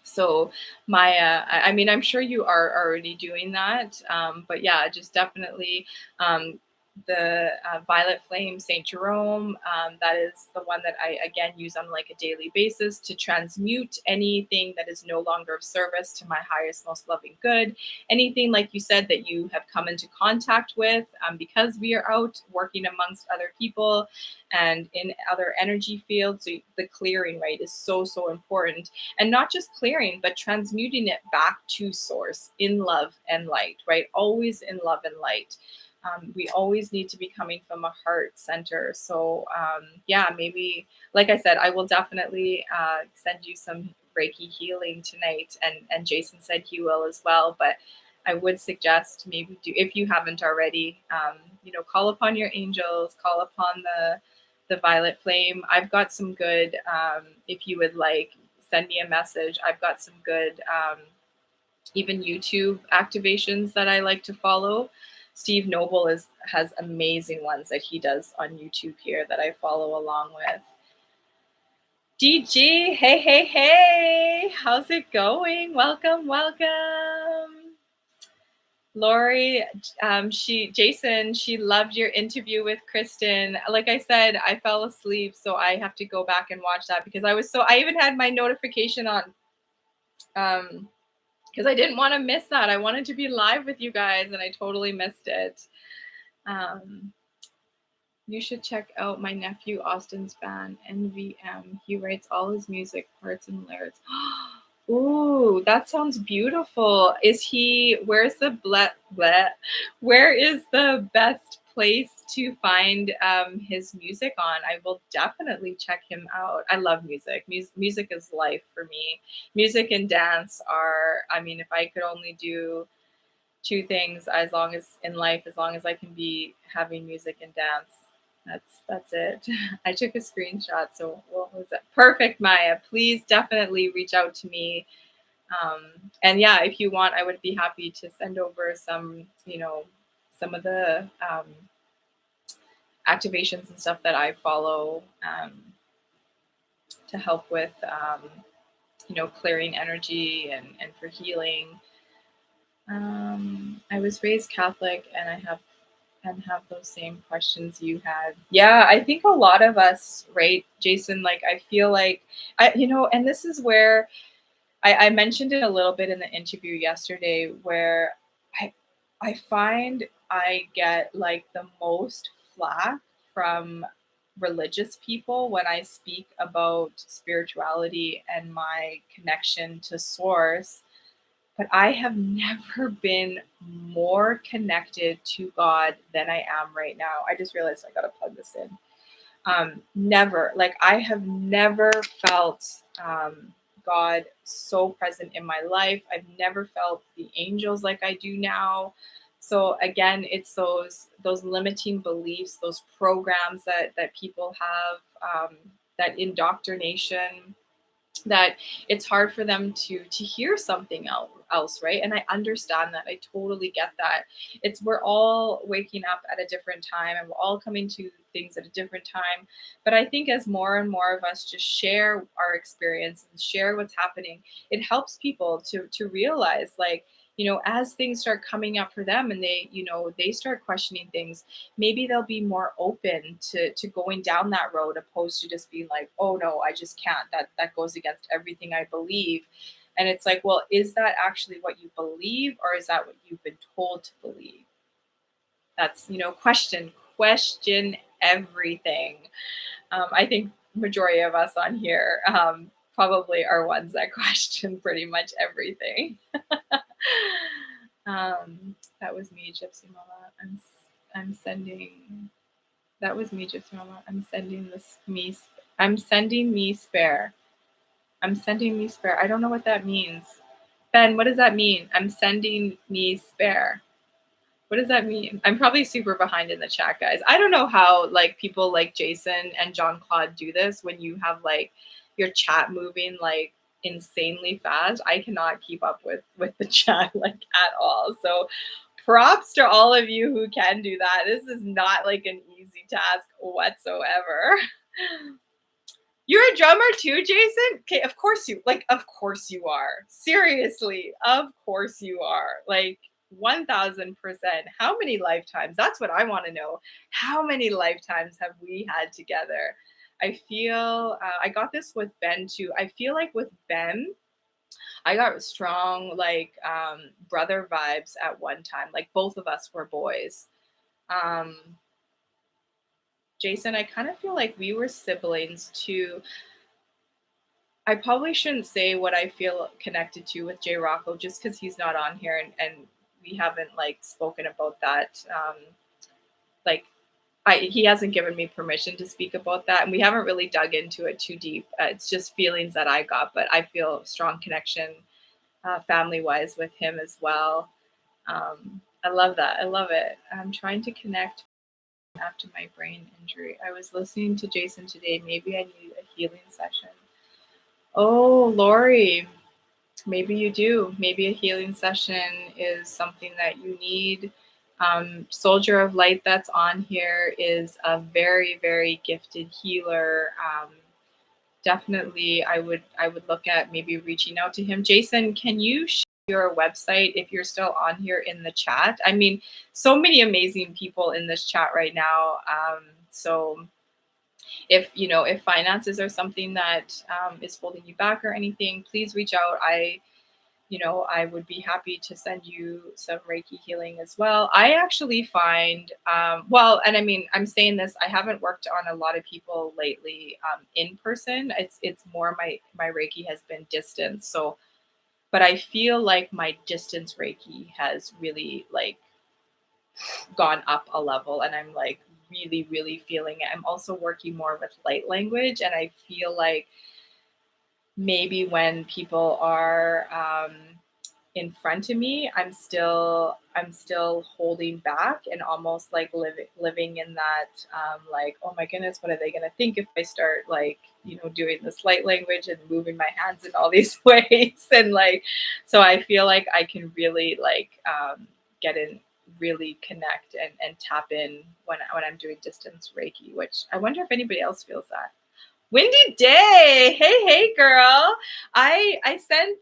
So I mean, I'm sure you are already doing that, but yeah, just definitely um, the Violet Flame Saint Jerome. That is the one that I again use on like a daily basis to transmute anything that is no longer of service to my highest, most loving good. Anything, like you said, that you have come into contact with, because we are out working amongst other people and in other energy fields. So the clearing, right, is so important, and not just clearing, but transmuting it back to source in love and light, right? Always in love and light. We always need to be coming from a heart center. So yeah, maybe, like I said, I will definitely send you some Reiki healing tonight, and Jason said he will as well. But I would suggest maybe do, if you haven't already, call upon your angels, call upon the violet flame. I've got some good, if you would like, send me a message. I've got some good, even YouTube activations that I like to follow. Steve Noble has amazing ones that he does on YouTube here that I follow along with. DG, hey, how's it going? Welcome. Lori, she loved your interview with Kristen. Like I said, I fell asleep, so I have to go back and watch that, because I even had my notification on, because I didn't want to miss that. I wanted to be live with you guys, and I totally missed it. You should check out my nephew Austin's band, NVM. He writes all his music parts and lyrics. Ooh, that sounds beautiful. Where's the where is the best place to find his music on? I will definitely check him out. I love music. Music is life for me. Music and dance are, I mean, if I could only do two things as long as in life, as long as I can be having music and dance, that's it. I took a screenshot. So what was that? Perfect, Maya. Please definitely reach out to me. And yeah, if you want, I would be happy to send over some, some of the activations and stuff that I follow to help with, clearing energy and for healing. I was raised Catholic, and have those same questions you had. Yeah, I think a lot of us, right, Jason? Like, I feel like and this is where I mentioned it a little bit in the interview yesterday, where I I find I get like the most flack from religious people when I speak about spirituality and my connection to source, but I have never been more connected to God than I am right now. I just realized I gotta plug this in. Never, like, I have never felt God so present in my life. I've never felt the angels like I do now. So again, it's those limiting beliefs, those programs that people have, that indoctrination, that it's hard for them to hear something else, right? And I understand that. I totally get that. We're all waking up at a different time, and we're all coming to things at a different time. But I think as more and more of us just share our experience and share what's happening, it helps people to realize, like, as things start coming up for them, and they start questioning things, maybe they'll be more open to going down that road, opposed to just being like, oh no, I just can't, that goes against everything I believe. And it's like, well, is that actually what you believe, or is that what you've been told to believe? That's, question everything. I think majority of us on here probably are ones that question pretty much everything. That was me, Gypsy Mama. I'm sending. That was me, Gypsy Mama. I'm sending this me. I'm sending me spare. I'm sending me spare. I don't know what that means. Ben, what does that mean? I'm sending me spare. What does that mean? I'm probably super behind in the chat, guys. I don't know how like people like Jason and John Claude do this when you have like your chat moving like insanely fast. I cannot keep up with the chat like at all. So props to all of you who can do that. This is not like an easy task whatsoever. You're a drummer too, Jason? Okay, of course you are. Seriously, of course you are. Like 1000%. How many lifetimes? That's what I want to know. How many lifetimes have we had together? I feel I got this with Ben too. I feel like with Ben, I got strong like brother vibes at one time. Like both of us were boys. Um, Jason, I kind of feel like we were siblings too. I probably shouldn't say what I feel connected to with Jay Rocco just because he's not on here, and we haven't like spoken about that. Like he hasn't given me permission to speak about that, and we haven't really dug into it too deep. It's just feelings that I got, but I feel strong connection family wise with him as well. I love that. I love it. I'm trying to connect after my brain injury. I was listening to Jason today. Maybe I need a healing session. Oh, Lori, maybe you do. Maybe a healing session is something that you need. Soldier of Light that's on here is a very, very gifted healer. Definitely, I would look at maybe reaching out to him. Jason, can you share your website if you're still on here in the chat? I mean, so many amazing people in this chat right now. So if finances are something that is holding you back or anything, please reach out. I would be happy to send you some Reiki healing as well. I actually find, and I mean, I'm saying this, I haven't worked on a lot of people lately in person. It's more my Reiki has been distance. So, but I feel like my distance Reiki has really like gone up a level, and I'm like really, really feeling it. I'm also working more with light language, and I feel like maybe when people are in front of me, I'm still holding back and almost like living in that like, oh my goodness, what are they gonna think if I start like, doing this light language and moving my hands in all these ways. And like, so I feel like I can really like get in, really connect and tap in when I'm doing distance Reiki, which I wonder if anybody else feels that. Windy day. Hey, hey, girl. I sent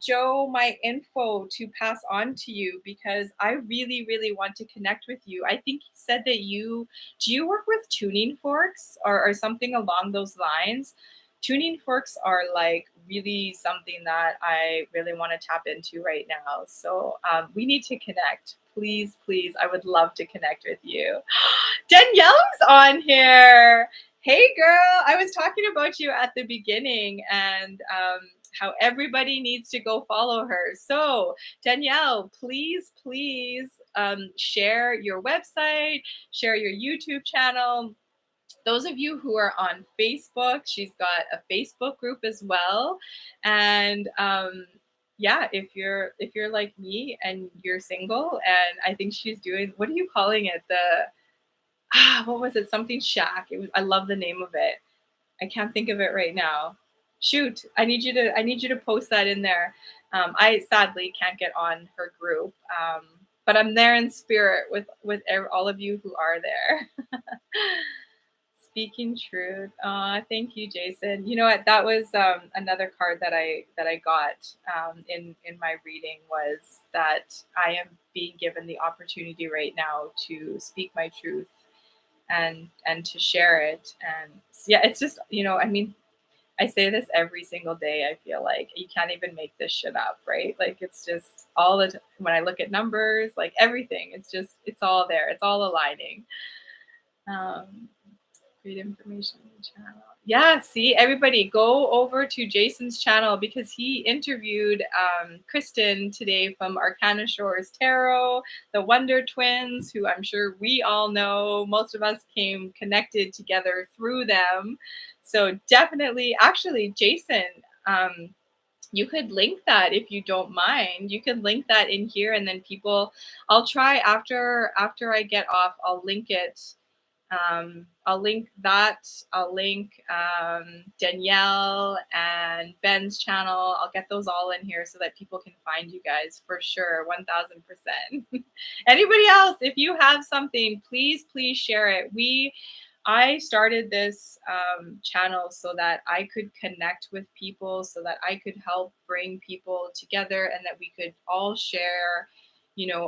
Joe my info to pass on to you because I really, really want to connect with you. I think he said that do you work with tuning forks or something along those lines? Tuning forks are like really something that I really want to tap into right now. So we need to connect. Please, please. I would love to connect with you. Danielle's on here. Hey, girl, I was talking about you at the beginning and how everybody needs to go follow her. So, Danielle, please, please share your website, share your YouTube channel. Those of you who are on Facebook, she's got a Facebook group as well. And yeah, if you're like me and you're single, and I think she's doing, what are you calling it? What was it? Something Shack. I love the name of it. I can't think of it right now. Shoot, I need you to post that in there. I sadly can't get on her group, but I'm there in spirit with all of you who are there. Speaking truth. Thank you, Jason. You know what? That was another card that I got in my reading, was that I am being given the opportunity right now to speak my truth and to share it. And yeah, it's just, I mean, I say this every single day. I feel like you can't even make this shit up, right? Like it's just all the when I look at numbers, like everything, it's all there. It's all aligning. Um, Great information in the channel. Yeah, see, everybody go over to Jason's channel because he interviewed Kristen today from Arcana Shores Tarot, the Wonder Twins, who I'm sure we all know. Most of us came connected together through them. So definitely, actually, Jason, you could link that if you don't mind. You could link that in here, and then I'll try after I get off, I'll link it. I'll link that. I'll link Danielle and Ben's channel. I'll get those all in here so that people can find you guys for sure, 1000%. Anybody else, if you have something, please, please share it. I started this channel so that I could connect with people, so that I could help bring people together, and that we could all share,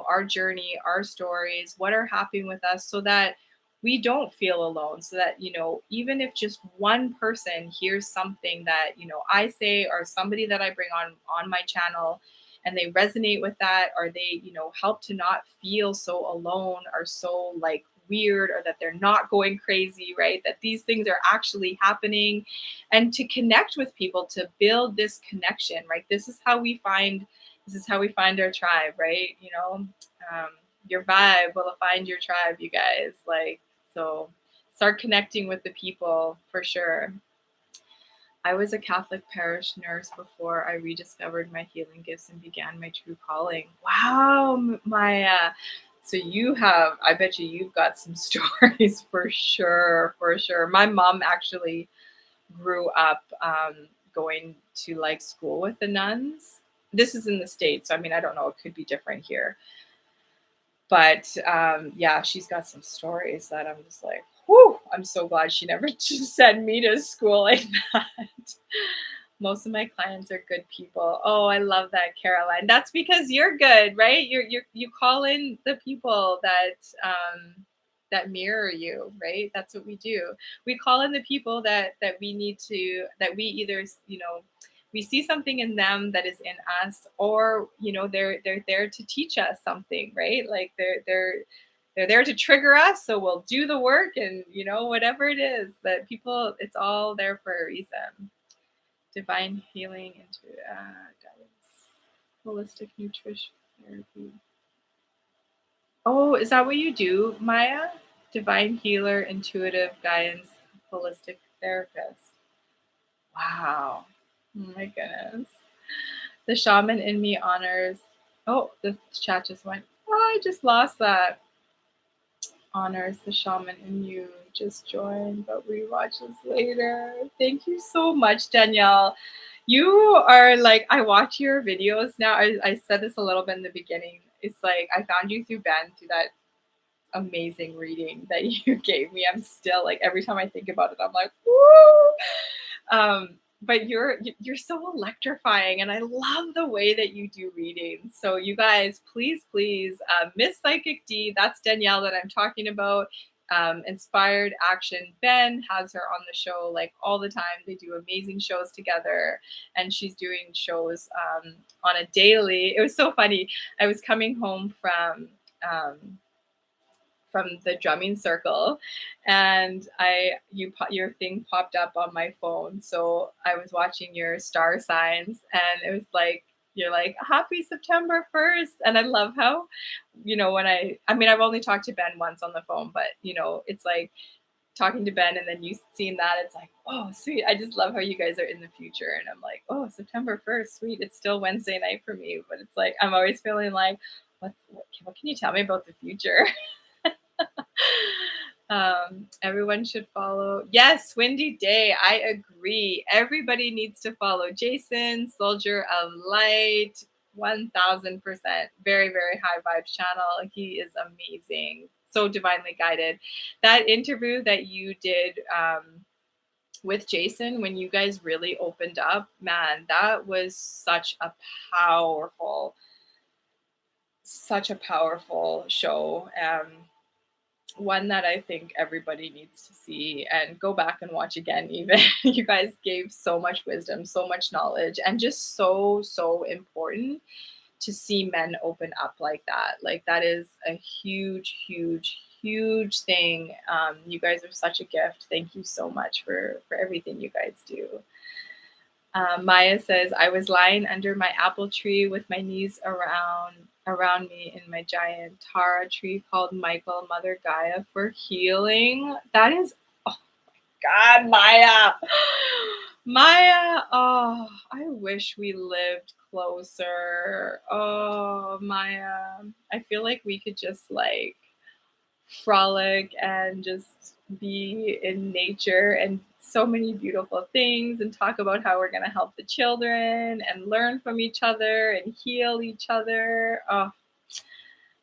our journey, our stories, what are happening with us, so that we don't feel alone, so that, even if just one person hears something that, I say, or somebody that I bring on my channel, and they resonate with that, or they, help to not feel so alone or so like weird, or that they're not going crazy, right? That these things are actually happening, and to connect with people, to build this connection, right? This is how we find our tribe, right? Um, your vibe will find your tribe, you guys. Like, so start connecting with the people for sure. I was a Catholic parish nurse before I rediscovered my healing gifts and began my true calling. Wow, Maya. So I bet you've got some stories for sure, for sure. My mom actually grew up going to like school with the nuns. This is in the States. So, I mean, I don't know. It could be different here. But yeah, she's got some stories that I'm just like, whew, I'm so glad she never just sent me to school like that. Most of my clients are good people. Oh, I love that, Caroline. That's because you're good, right? You call in the people that mirror you, right? That's what we do. We call in the people that we need to, that we either, we see something in them that is in us, or they're there to teach us something, right? Like they're there to trigger us, so we'll do the work, and whatever it is that people, it's all there for a reason. Divine healing into guidance, holistic nutrition therapy. Oh, is that what you do, Maya? Divine healer, intuitive guidance, holistic therapist. Wow. Oh my goodness. The shaman in me honors. Oh, the chat just went. Oh, I just lost that. Honors the shaman in you. Just joined, but rewatches later. Thank you so much, Danielle. You are like, I watch your videos now. I said this a little bit in the beginning. It's like I found you through Ben, through that amazing reading that you gave me. I'm still like, every time I think about it, I'm like, woo. But you're so electrifying, and I love the way that you do readings. So you guys, please, Miss Psychic D, that's Danielle that I'm talking about. Inspired Action Ben has her on the show like all the time. They do amazing shows together, and she's doing shows on a daily. It was so funny. I was coming home um, from the drumming circle, and your thing popped up on my phone. So I was watching your star signs, and it was like, you're like, happy September 1st. And I love how, when I mean, I've only talked to Ben once on the phone, but it's like talking to Ben and then you seeing that, it's like, oh, sweet. I just love how you guys are in the future. And I'm like, oh, September 1st, sweet. It's still Wednesday night for me, but it's like, I'm always feeling like, what can you tell me about the future? Everyone should follow. Yes, Windy Day. I agree. Everybody needs to follow Jason, Soldier of Light, 1000%. Very, very high vibes channel. He is amazing. So divinely guided. That interview that you did with Jason, when you guys really opened up, man, that was powerful, such a powerful show. One that I think everybody needs to see and go back and watch again. Even you guys gave so much wisdom, so much knowledge, and just so important to see men open up like that. Like that is a huge thing. You guys are such a gift. Thank you so much for everything you guys do. Maya says, I was lying under my apple tree with my knees around me in my giant Tara tree called Michael, Mother Gaia for healing. That is, oh my God, Maya. Maya, oh, I wish we lived closer. Oh, Maya. I feel like we could just like frolic and just be in nature and so many beautiful things and talk about how we're going to help the children and learn from each other and heal each other. Oh,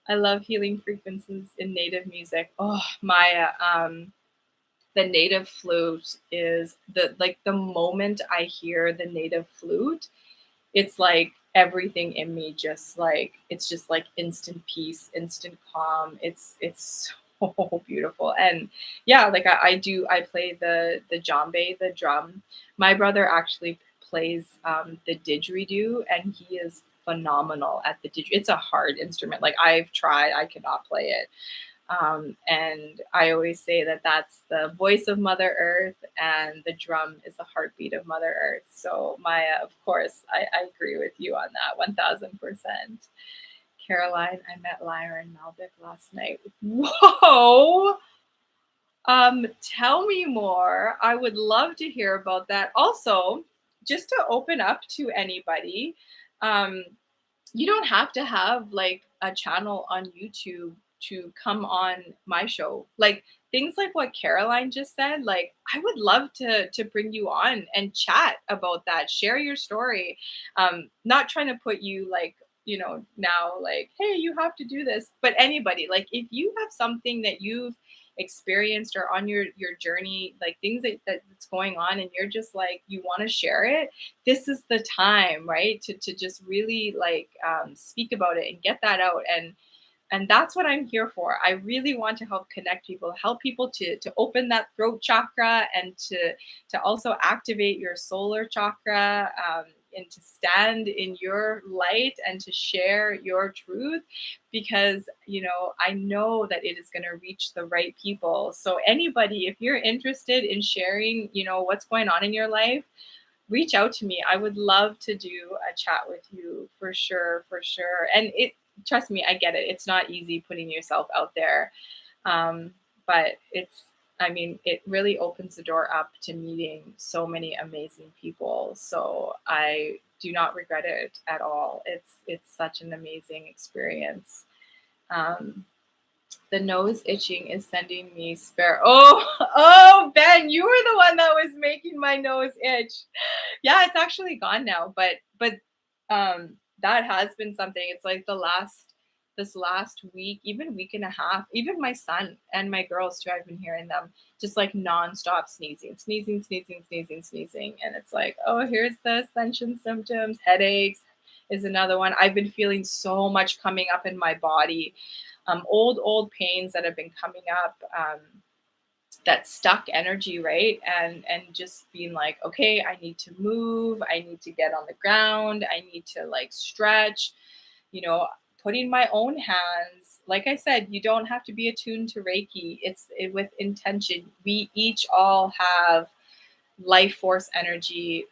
I love healing frequencies in native music. Oh, Maya, the native flute is the moment I hear the native flute, it's like everything in me just like, it's just like instant peace, instant calm. It's so beautiful. And yeah, like I play the djembe, the drum. My brother actually plays the didgeridoo, and he is phenomenal at the didgeridoo. It's a hard instrument. Like I've tried, I cannot play it. And I always say that that's the voice of Mother Earth, and the drum is the heartbeat of Mother Earth. So Maya, of course, I agree with you on that 1000%. Caroline, I met Lyra Maldic last night. Whoa! Tell me more. I would love to hear about that. Also, just to open up to anybody, um, you don't have to have like a channel on YouTube to come on my show. Like things like what Caroline just said, like I would love to bring you on and chat about that. Share your story. Not trying to put you like, now like, hey, you have to do this. But anybody, like if you have something that you've experienced or on your journey, like things that's going on, and you're just like, you want to share it, this is the time, right, to just really like speak about it and get that out. And that's what I'm here for. I really want to help connect people, help people to open that throat chakra, and to also activate your solar chakra, and to stand in your light and to share your truth, because I know that it is going to reach the right people. So anybody, if you're interested in sharing what's going on in your life, reach out to me. I would love to do a chat with you for sure, for sure. And trust me, I get it. It's not easy putting yourself out there. But it really opens the door up to meeting so many amazing people. So I do not regret it at all. It's such an amazing experience. Um, the nose itching is sending me spare. Oh, Ben, you were the one that was making my nose itch. Yeah, it's actually gone now, that has been something. It's like this last week, even week and a half, even my son and my girls too, I've been hearing them just like nonstop sneezing, sneezing, sneezing, sneezing, sneezing. And it's like, oh, here's the ascension symptoms. Headaches is another one. I've been feeling so much coming up in my body. Old pains that have been coming up. That stuck energy, right? And just being like, okay, I need to move, I need to get on the ground, I need to like stretch, you know, putting my own hands. Like I said, you don't have to be attuned to Reiki. With intention. We each all have life force energy,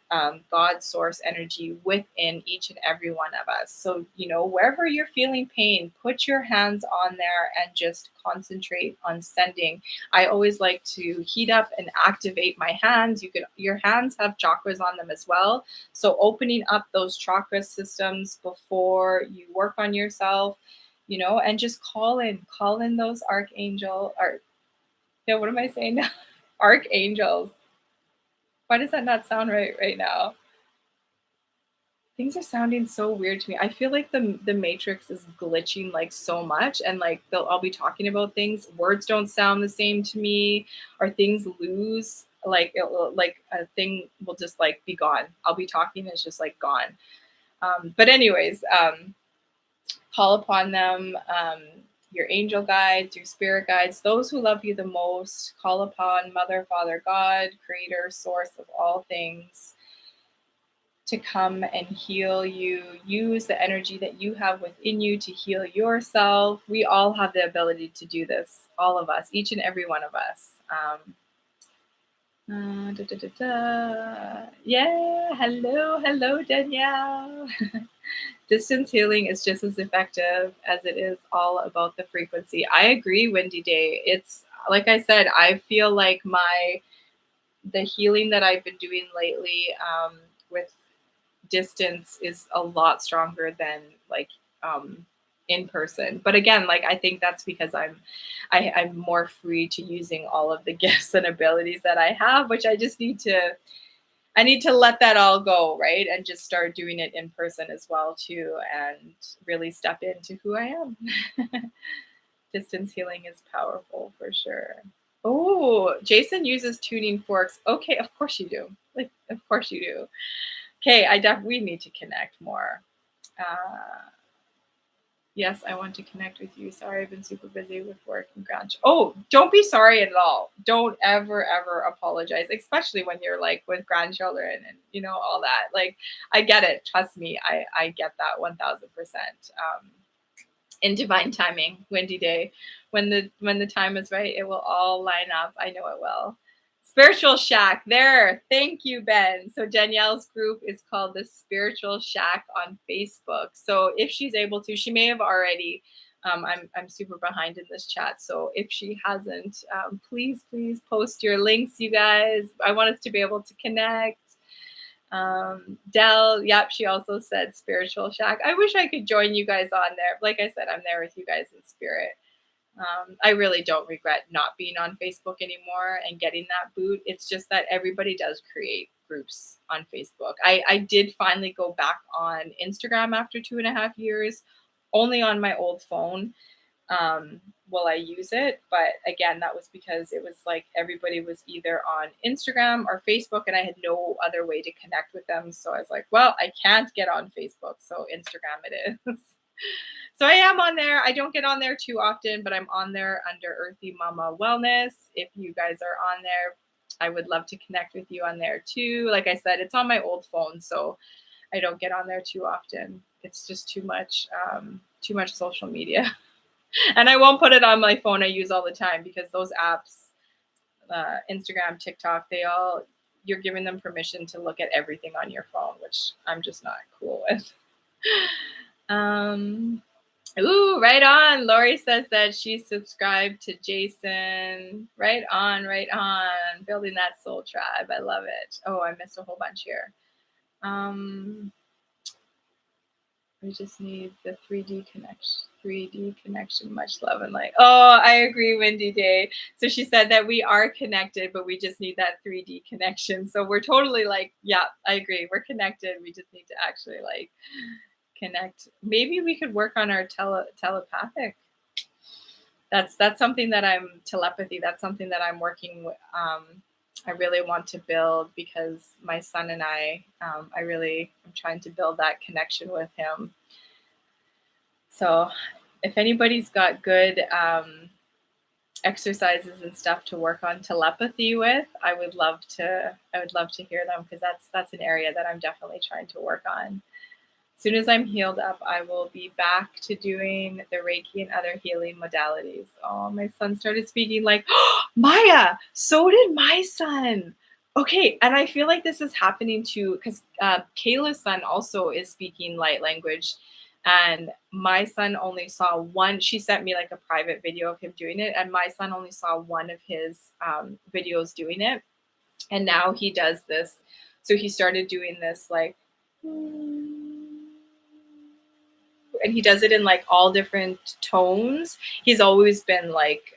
God source energy within each and every one of us. So, wherever you're feeling pain, put your hands on there and just concentrate on sending. I always like to heat up and activate my hands. Your hands have chakras on them as well. So opening up those chakra systems before you work on yourself, and just call in those what am I saying now? Archangels. Why does that not sound right now? Things are sounding so weird to me. I feel like the matrix is glitching like so much, and like I'll be talking about things, words don't sound the same to me, or things lose like a thing will just like be gone. I'll be talking, it's just like gone. But anyways, call upon them. Your angel guides, your spirit guides, those who love you the most. Call upon Mother, Father, God, Creator, Source of all things, to come and heal you. Use the energy that you have within you to heal yourself. We all have the ability to do this, all of us, each and every one of us. Yeah, hello, Danielle. Distance healing is just as effective as it is all about the frequency. I agree, Wendy Day. It's like I said, I feel like the healing that I've been doing lately with distance is a lot stronger than like in person. But again, like I think that's because I'm more free to using all of the gifts and abilities that I have, which I need to let that all go, right? And just start doing it in person as well too, and really step into who I am. Distance healing is powerful for sure. Oh, Jason uses tuning forks. Okay, of course you do. Like, of course you do. Okay, we need to connect more. Yes, I want to connect with you. Sorry, I've been super busy with work and grandchildren. Oh, don't be sorry at all. Don't ever apologize, especially when you're like with grandchildren and all that. Like, I get it. Trust me, I get that 1000%. In divine timing, Wendy Day, when the time is right, it will all line up. I know it will. Spiritual Shack. There. Thank you, Ben. So Danielle's group is called the Spiritual Shack on Facebook. So if she's able to, she may have already. I'm super behind in this chat. So if she hasn't, please post your links, you guys. I want us to be able to connect. Dell, yep, she also said Spiritual Shack. I wish I could join you guys on there. Like I said, I'm there with you guys in spirit. I really don't regret not being on Facebook anymore and getting that boot. It's just that everybody does create groups on Facebook. I did finally go back on Instagram after 2.5 years, only on my old phone. Will I use it? But again, that was because it was like everybody was either on Instagram or Facebook, and I had no other way to connect with them. So I was like, well, I can't get on Facebook, so Instagram it is. So I am on there. I don't get on there too often, but I'm on there under Earthy Mama Wellness. If you guys are on there, I would love to connect with you on there too. Like I said, it's on my old phone, so I don't get on there too often. It's just too much social media. And I won't put it on my phone I use all the time, because those apps, Instagram, TikTok, you're giving them permission to look at everything on your phone, which I'm just not cool with. Ooh, right on. Lori says that she's subscribed to Jason. Right on. Building that soul tribe. I love it. Oh, I missed a whole bunch here. We just need the 3D connection. 3D connection, much love and light. Oh, I agree, Wendy Day. So she said that we are connected, but we just need that 3D connection. So we're totally like, yeah, I agree. We're connected. We just need to actually like connect. Maybe we could work on our telepathic. That's something that I'm telepathy. That's something that I'm working with. I really want to build because my son and I'm trying to build that connection with him. So if anybody's got good exercises and stuff to work on telepathy with, I would love to hear them, because that's an area that I'm definitely trying to work on. As soon as I'm healed up, I will be back to doing the Reiki and other healing modalities. Oh, my son started speaking like, oh, Maya, so did my son. Okay, and I feel like this is happening too, because Kayla's son also is speaking light language. And my son only saw one. She sent me like a private video of him doing it. And my son only saw one of his videos doing it. And now he does this. So he started doing this like, and he does it in like all different tones. He's always been like,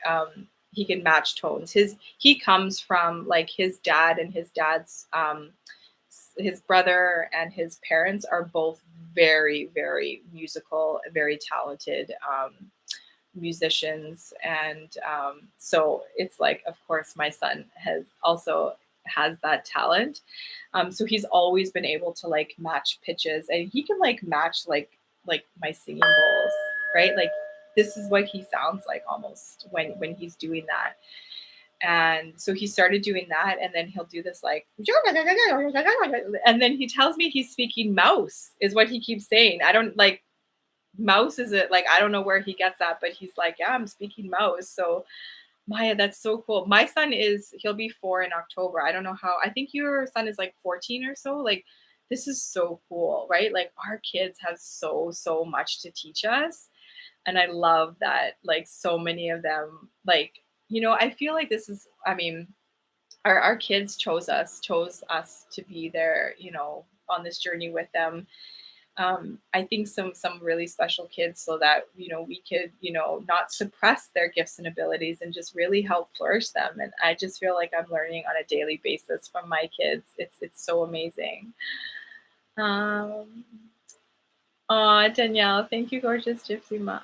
he can match tones. He comes from like his dad and his dad's, his brother and his parents are both very, very musical, very talented musicians. And so it's like, of course, my son has that talent. So he's always been able to like match pitches, and he can like match like my singing bowls, right? Like this is what he sounds like almost when he's doing that. And so he started doing that, and then he'll do this like, and then he tells me he's speaking mouse is what he keeps saying. I don't like mouse is it like, I don't know where he gets that, but he's like, yeah, I'm speaking mouse. So Maya, that's so cool. My son he'll be 4 in October. I don't know how. I think your son is like 14 or so. Like, this is so cool, right? Like, our kids have so much to teach us. And I love that, like, so many of them, like, I feel like this is, I mean, our kids chose us to be there, on this journey with them. I think some really special kids, so that we could not suppress their gifts and abilities and just really help flourish them. And I just feel like I'm learning on a daily basis from my kids. It's so amazing. Danielle, thank you, gorgeous Gypsy Ma.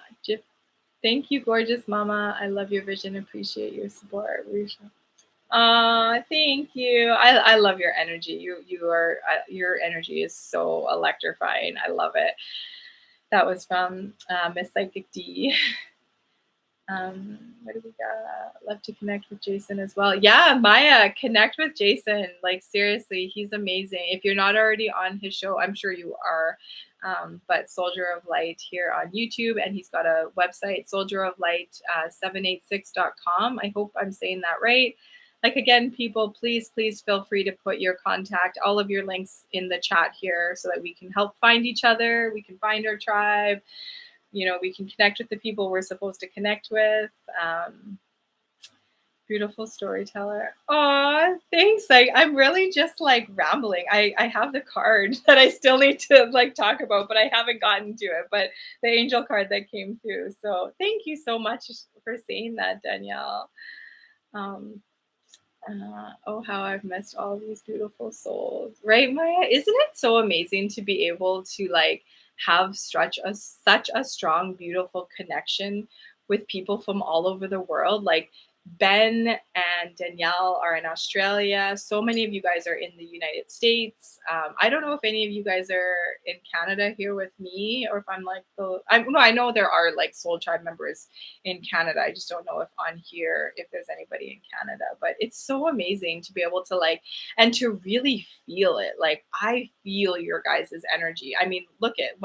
Thank you, gorgeous mama. I love your vision. Appreciate your support. Thank you. I love your energy. Your energy is so electrifying. I love it. That was from Miss Psychic D. What do we got? Love to connect with Jason as well. Yeah, Maya, connect with Jason. Like, seriously, he's amazing. If you're not already on his show, I'm sure you are. But Soldier of Light here on YouTube, and he's got a website, soldieroflight786.com. I hope I'm saying that right. Like, again, people, please feel free to put your contact, all of your links in the chat here, so that we can help find each other. We can find our tribe. We can connect with the people we're supposed to connect with. Beautiful storyteller. Aw, thanks. Like, I'm really just like rambling. I have the card that I still need to like talk about, but I haven't gotten to it. But the angel card that came through. So thank you so much for saying that, Danielle. Oh, how I've missed all these beautiful souls. Right, Maya? Isn't it so amazing to be able to like have such a strong, beautiful connection with people from all over the world? Like, Ben and Danielle are in Australia. So many of you guys are in the United States. I don't know if any of you guys are in Canada here with me, or if I'm like I know there are like Soul Tribe members in Canada. I just don't know if on here, if there's anybody in Canada. But it's so amazing to be able to like, and to really feel it. Like, I feel your guys' energy. I mean, look at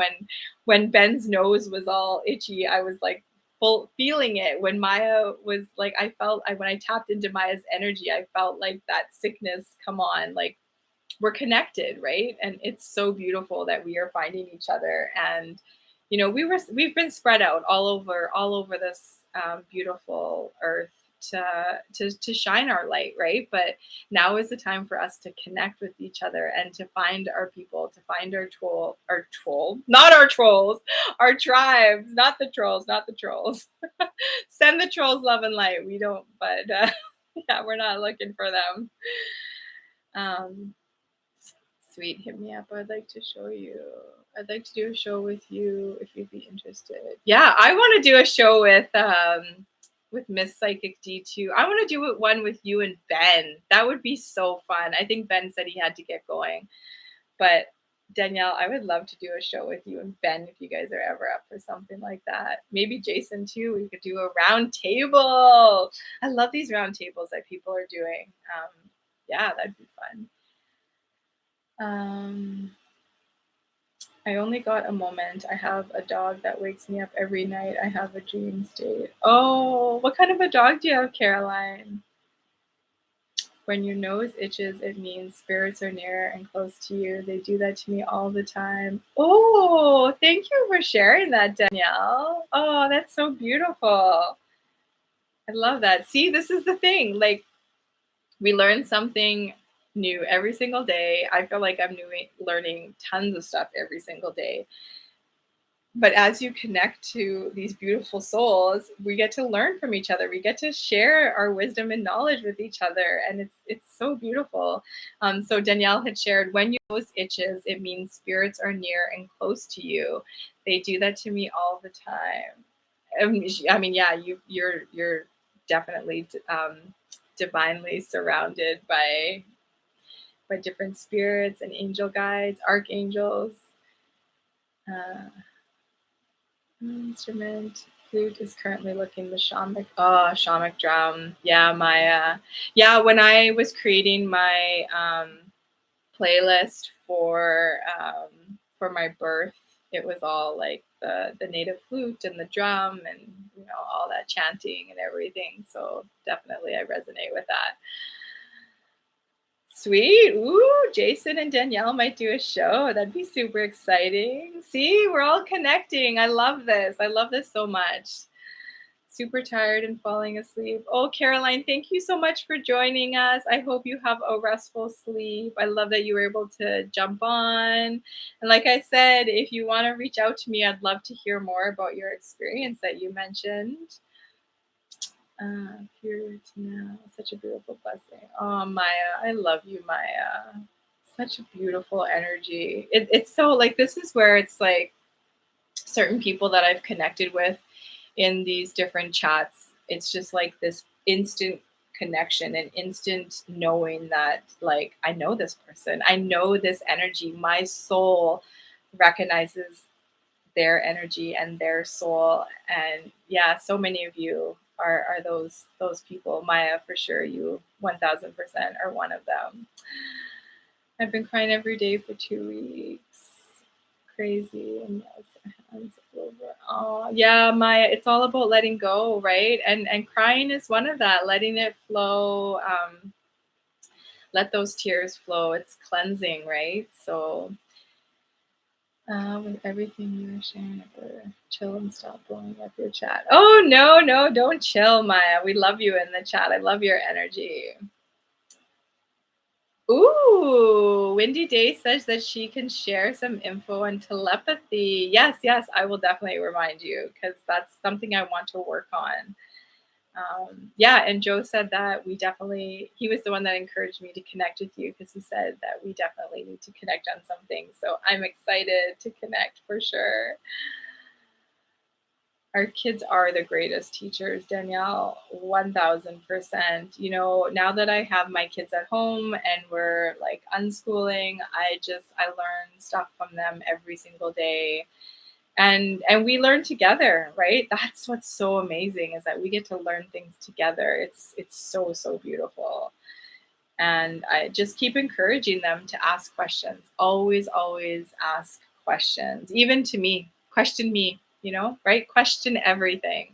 when Ben's nose was all itchy, I was like, full feeling it. When Maya was like, when I tapped into Maya's energy, I felt like that sickness come on. Like, we're connected, right? And it's so beautiful that we are finding each other. And we've been spread out all over this beautiful earth, to shine our light, right? But now is the time for us to connect with each other and to find our people, to find not our trolls, our tribes, not the trolls, not the trolls. Send the trolls love and light. We don't, but yeah, we're not looking for them. Um, Sweet, hit me up. I'd like to show you. I'd like to do a show with you if you'd be interested. Yeah, I want to do a show with Miss Psychic D2. I want to do one with you and Ben. That would be so fun. I think Ben said he had to get going. But Danielle, I would love to do a show with you and Ben if you guys are ever up for something like that. Maybe Jason too. We could do a round table. I love these round tables that people are doing. Yeah, that'd be fun. I only got a moment. I have a dog that wakes me up every night. I have a dream state. Oh, what kind of a dog do you have, Caroline? When your nose itches, it means spirits are near and close to you. They do that to me all the time. Oh, thank you for sharing that, Danielle. Oh, that's so beautiful. I love that. See, this is the thing. Like, we learn something new every single day. I feel like I'm learning tons of stuff every single day. But as you connect to these beautiful souls, we get to learn from each other. We get to share our wisdom and knowledge with each other, and it's so beautiful. So Danielle had shared, when your nose itches, it means spirits are near and close to you. They do that to me all the time. I mean, yeah, you're definitely divinely surrounded by different spirits and angel guides, archangels. Instrument flute is currently looking the shamanic drum. Yeah, Maya. Yeah, when I was creating my playlist for my birth, it was all like the native flute and the drum and all that chanting and everything. So definitely I resonate with that. Sweet. Ooh, Jason and Danielle might do a show. That'd be super exciting. See, we're all connecting. I love this. I love this so much. Super tired and falling asleep. Oh, Caroline, thank you so much for joining us. I hope you have a restful sleep. I love that you were able to jump on. And like I said, if you want to reach out to me, I'd love to hear more about your experience that you mentioned. Here to now, such a beautiful blessing. Oh, Maya, I love you, Maya. Such a beautiful energy. It's so like, this is where it's like certain people that I've connected with in these different chats. It's just like this instant connection and instant knowing that like, I know this person, I know this energy. My soul recognizes their energy and their soul. And yeah, so many of you are those people. Maya, for sure, you 1000% are one of them. I've been crying every day for 2 weeks. Crazy. And yes, hands over. Oh yeah, Maya, it's all about letting go, right? And crying is one of that, letting it flow. Let those tears flow. It's cleansing, right? So with everything you were sharing, ever chill and stop blowing up your chat. Oh, no, don't chill, Maya. We love you in the chat. I love your energy. Ooh, Windy Day says that she can share some info on telepathy. Yes, I will definitely remind you because that's something I want to work on. Yeah, and Joe said that he was the one that encouraged me to connect with you because he said that we definitely need to connect on some things. So I'm excited to connect for sure. Our kids are the greatest teachers, Danielle, 1000%. Now that I have my kids at home and we're like unschooling, I learn stuff from them every single day. And we learn together, right? That's what's so amazing, is that we get to learn things together. It's so beautiful. And I just keep encouraging them to ask questions. Always ask questions. Even to me, question me, right? Question everything.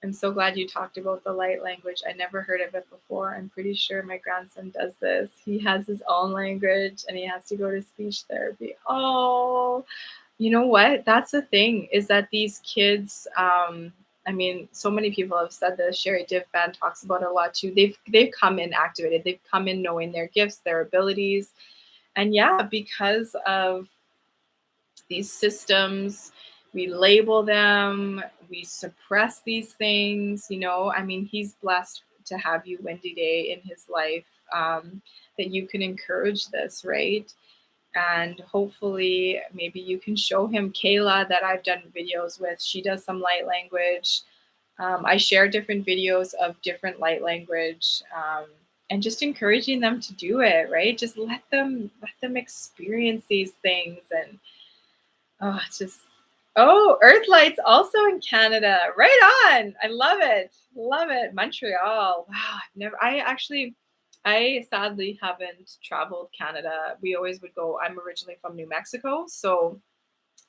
I'm so glad you talked about the light language. I never heard of it before. I'm pretty sure my grandson does this. He has his own language and he has to go to speech therapy. Oh, you know what? That's the thing, is that these kids, I mean, so many people have said this. Sherry Divban talks about it a lot too. They've come in activated. They've come in knowing their gifts, their abilities. And yeah, because of these systems, we label them, we suppress these things, you know. I mean, he's blessed to have you, Wendy Day, in his life, that you can encourage this, right? And hopefully maybe you can show him Kayla that I've done videos with. She does some light language. I share different videos of different light language, and just encouraging them to do it, right? Just let them experience these things. And oh, it's just, oh, Earthlight's also in Canada. Right on. I love it. Love it. Montreal. Wow. I sadly haven't traveled Canada. We always would go. I'm originally from New Mexico. So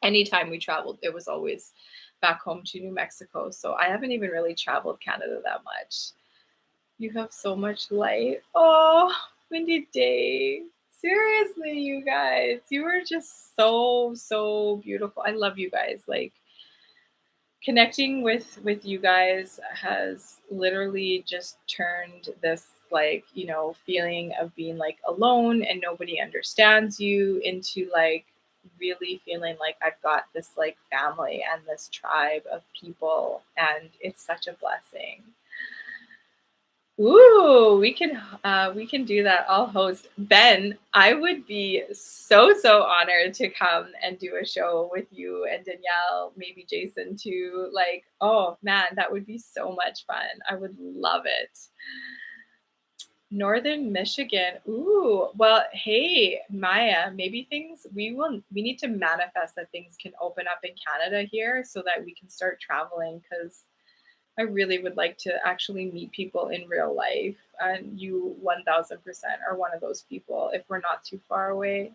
anytime we traveled, it was always back home to New Mexico. So I haven't even really traveled Canada that much. You have so much light. Oh, Windy Day. Seriously, you guys, you are just so, so beautiful. I love you guys. Like, connecting with you guys has literally just turned this, like, you know, feeling of being like alone and nobody understands you into like really feeling like I've got this like family and this tribe of people, and it's such a blessing. Ooh, we can do that. I'll host. Ben, I would be so, so honored to come and do a show with you and Danielle, maybe Jason too. Like, oh man, that would be so much fun. I would love it. Northern Michigan. Ooh, well, hey, Maya, maybe we need to manifest that things can open up in Canada here so that we can start traveling, because I really would like to actually meet people in real life. And you 1000% are one of those people if we're not too far away.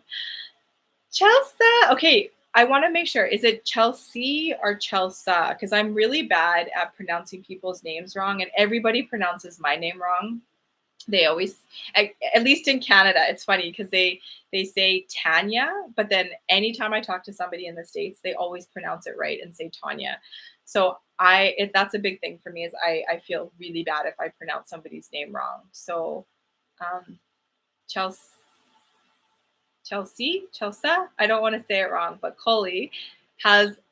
Chelsea. Okay. I want to make sure. Is it Chelsea or Chelsea? Because I'm really bad at pronouncing people's names wrong, and everybody pronounces my name wrong. They always, at least in Canada, it's funny because they say Tanya, but then anytime I talk to somebody in the States, they always pronounce it right and say Tanya. So that's a big thing for me, is I feel really bad if I pronounce somebody's name wrong. So Chelsea, Chelsea, I don't want to say it wrong, but Coley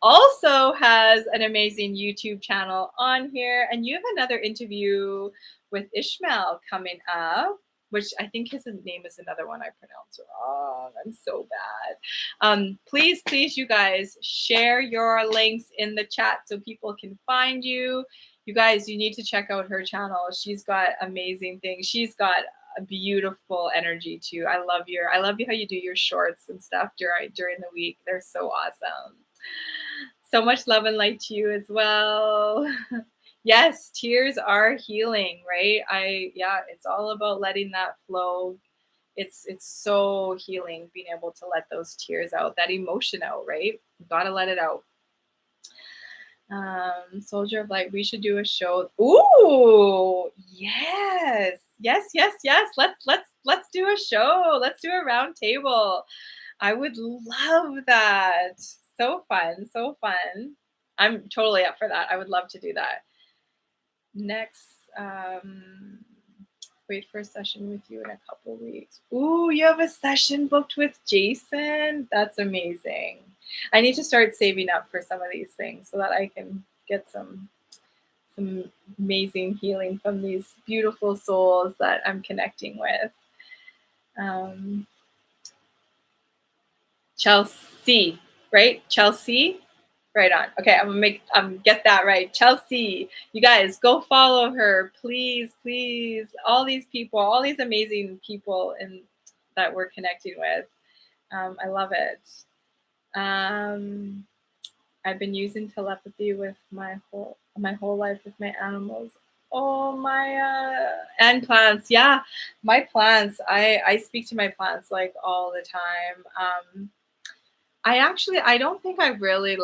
also has an amazing YouTube channel on here. And you have another interview with Ismael coming up, which I think his name is another one I pronounced wrong. I'm so bad. Please, you guys, share your links in the chat so people can find you. You guys, you need to check out her channel. She's got amazing things. She's got a beautiful energy too. I love how you do your shorts and stuff during the week. They're so awesome. So much love and light to you as well. Yes, tears are healing, right? It's all about letting that flow. It's so healing being able to let those tears out, that emotion out, right? You gotta let it out. Soldier of Light, we should do a show. Ooh, yes. Let's do a show. Let's do a round table. I would love that. So fun. I'm totally up for that. I would love to do that. Next, wait for a session with you in a couple weeks. Ooh, you have a session booked with Jason? That's amazing. I need to start saving up for some of these things so that I can get some amazing healing from these beautiful souls that I'm connecting with. Chelsea, right? Chelsea? Right on. Okay, I'm gonna get that right. Chelsea, you guys go follow her, please. All these people, all these amazing people that we're connecting with. I love it. I've been using telepathy with my whole life with my animals. Oh, my and plants. Yeah, my plants. I speak to my plants like all the time. I don't think I really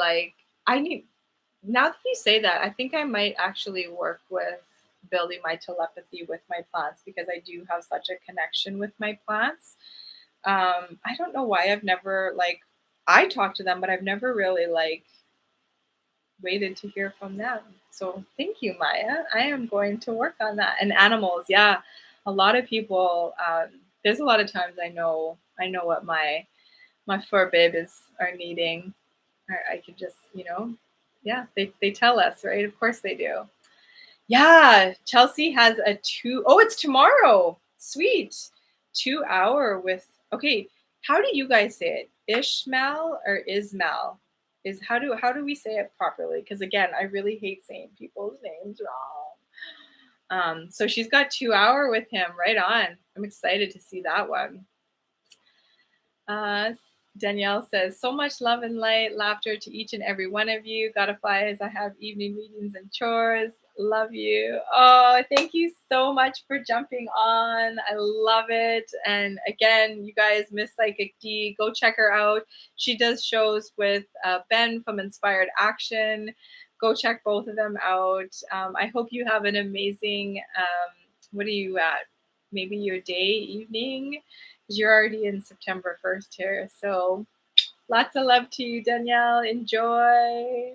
now that you say that, I think I might actually work with building my telepathy with my plants, because I do have such a connection with my plants. I don't know why I've never I talk to them, but I've never really waited to hear from them. So thank you, Maya. I am going to work on that. And animals, yeah, a lot of people. There's a lot of times I know what my fur babies are needing. Or I could just, yeah, they tell us, right? Of course they do. Yeah, Chelsea has a two. Oh, it's tomorrow. Sweet. 2 hour with, okay. How do you guys say it? Ishmael or Ismael? How do we say it properly? Because again, I really hate saying people's names wrong. So she's got 2 hour with him. Right on. I'm excited to see that one. Uh, Danielle says, so much love and light, laughter to each and every one of you. Gotta fly as I have evening meetings and chores. Love you. Oh, thank you so much for jumping on. I love it. And again, you guys, Miss Psychic D, go check her out. She does shows with Ben from Inspired Action. Go check both of them out. I hope you have an amazing, what are you at? Maybe your day, evening? You're already in September 1st here. So lots of love to you, Danielle. Enjoy.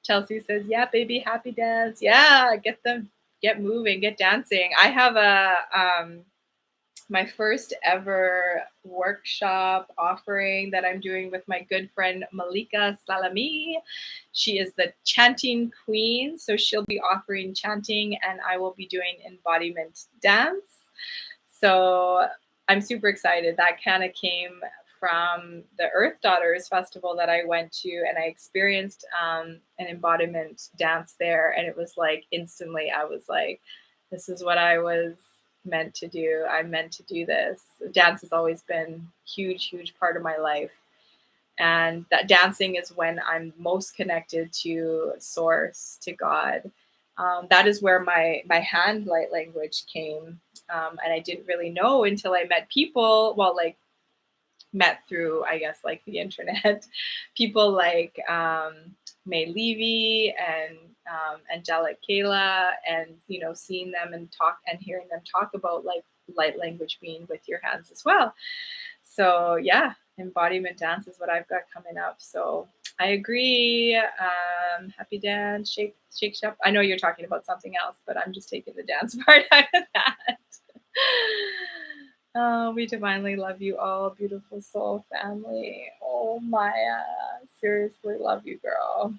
Chelsea says, yeah, baby, happy dance. Yeah, get moving, get dancing. I have my first ever workshop offering that I'm doing with my good friend Malika Salami. She is the chanting queen. So she'll be offering chanting and I will be doing embodiment dance. So I'm super excited. That kind of came from the Earth Daughters Festival that I went to, and I experienced an embodiment dance there. And it was like instantly, I was like, this is what I was meant to do. I'm meant to do this. Dance has always been huge, huge part of my life. And that dancing is when I'm most connected to source, to God. That is where my hand light language came. And I didn't really know until I met people, well, like met through, I guess, like the internet, people like May Levy and Angelic Kayla, and, seeing them and hearing them talk about like light language being with your hands as well. So yeah, embodiment dance is what I've got coming up. So I agree. Happy dance, shake up. I know you're talking about something else, but I'm just taking the dance part out of that. Oh, we divinely love you all, beautiful soul family. Oh, Maya, seriously love you, girl.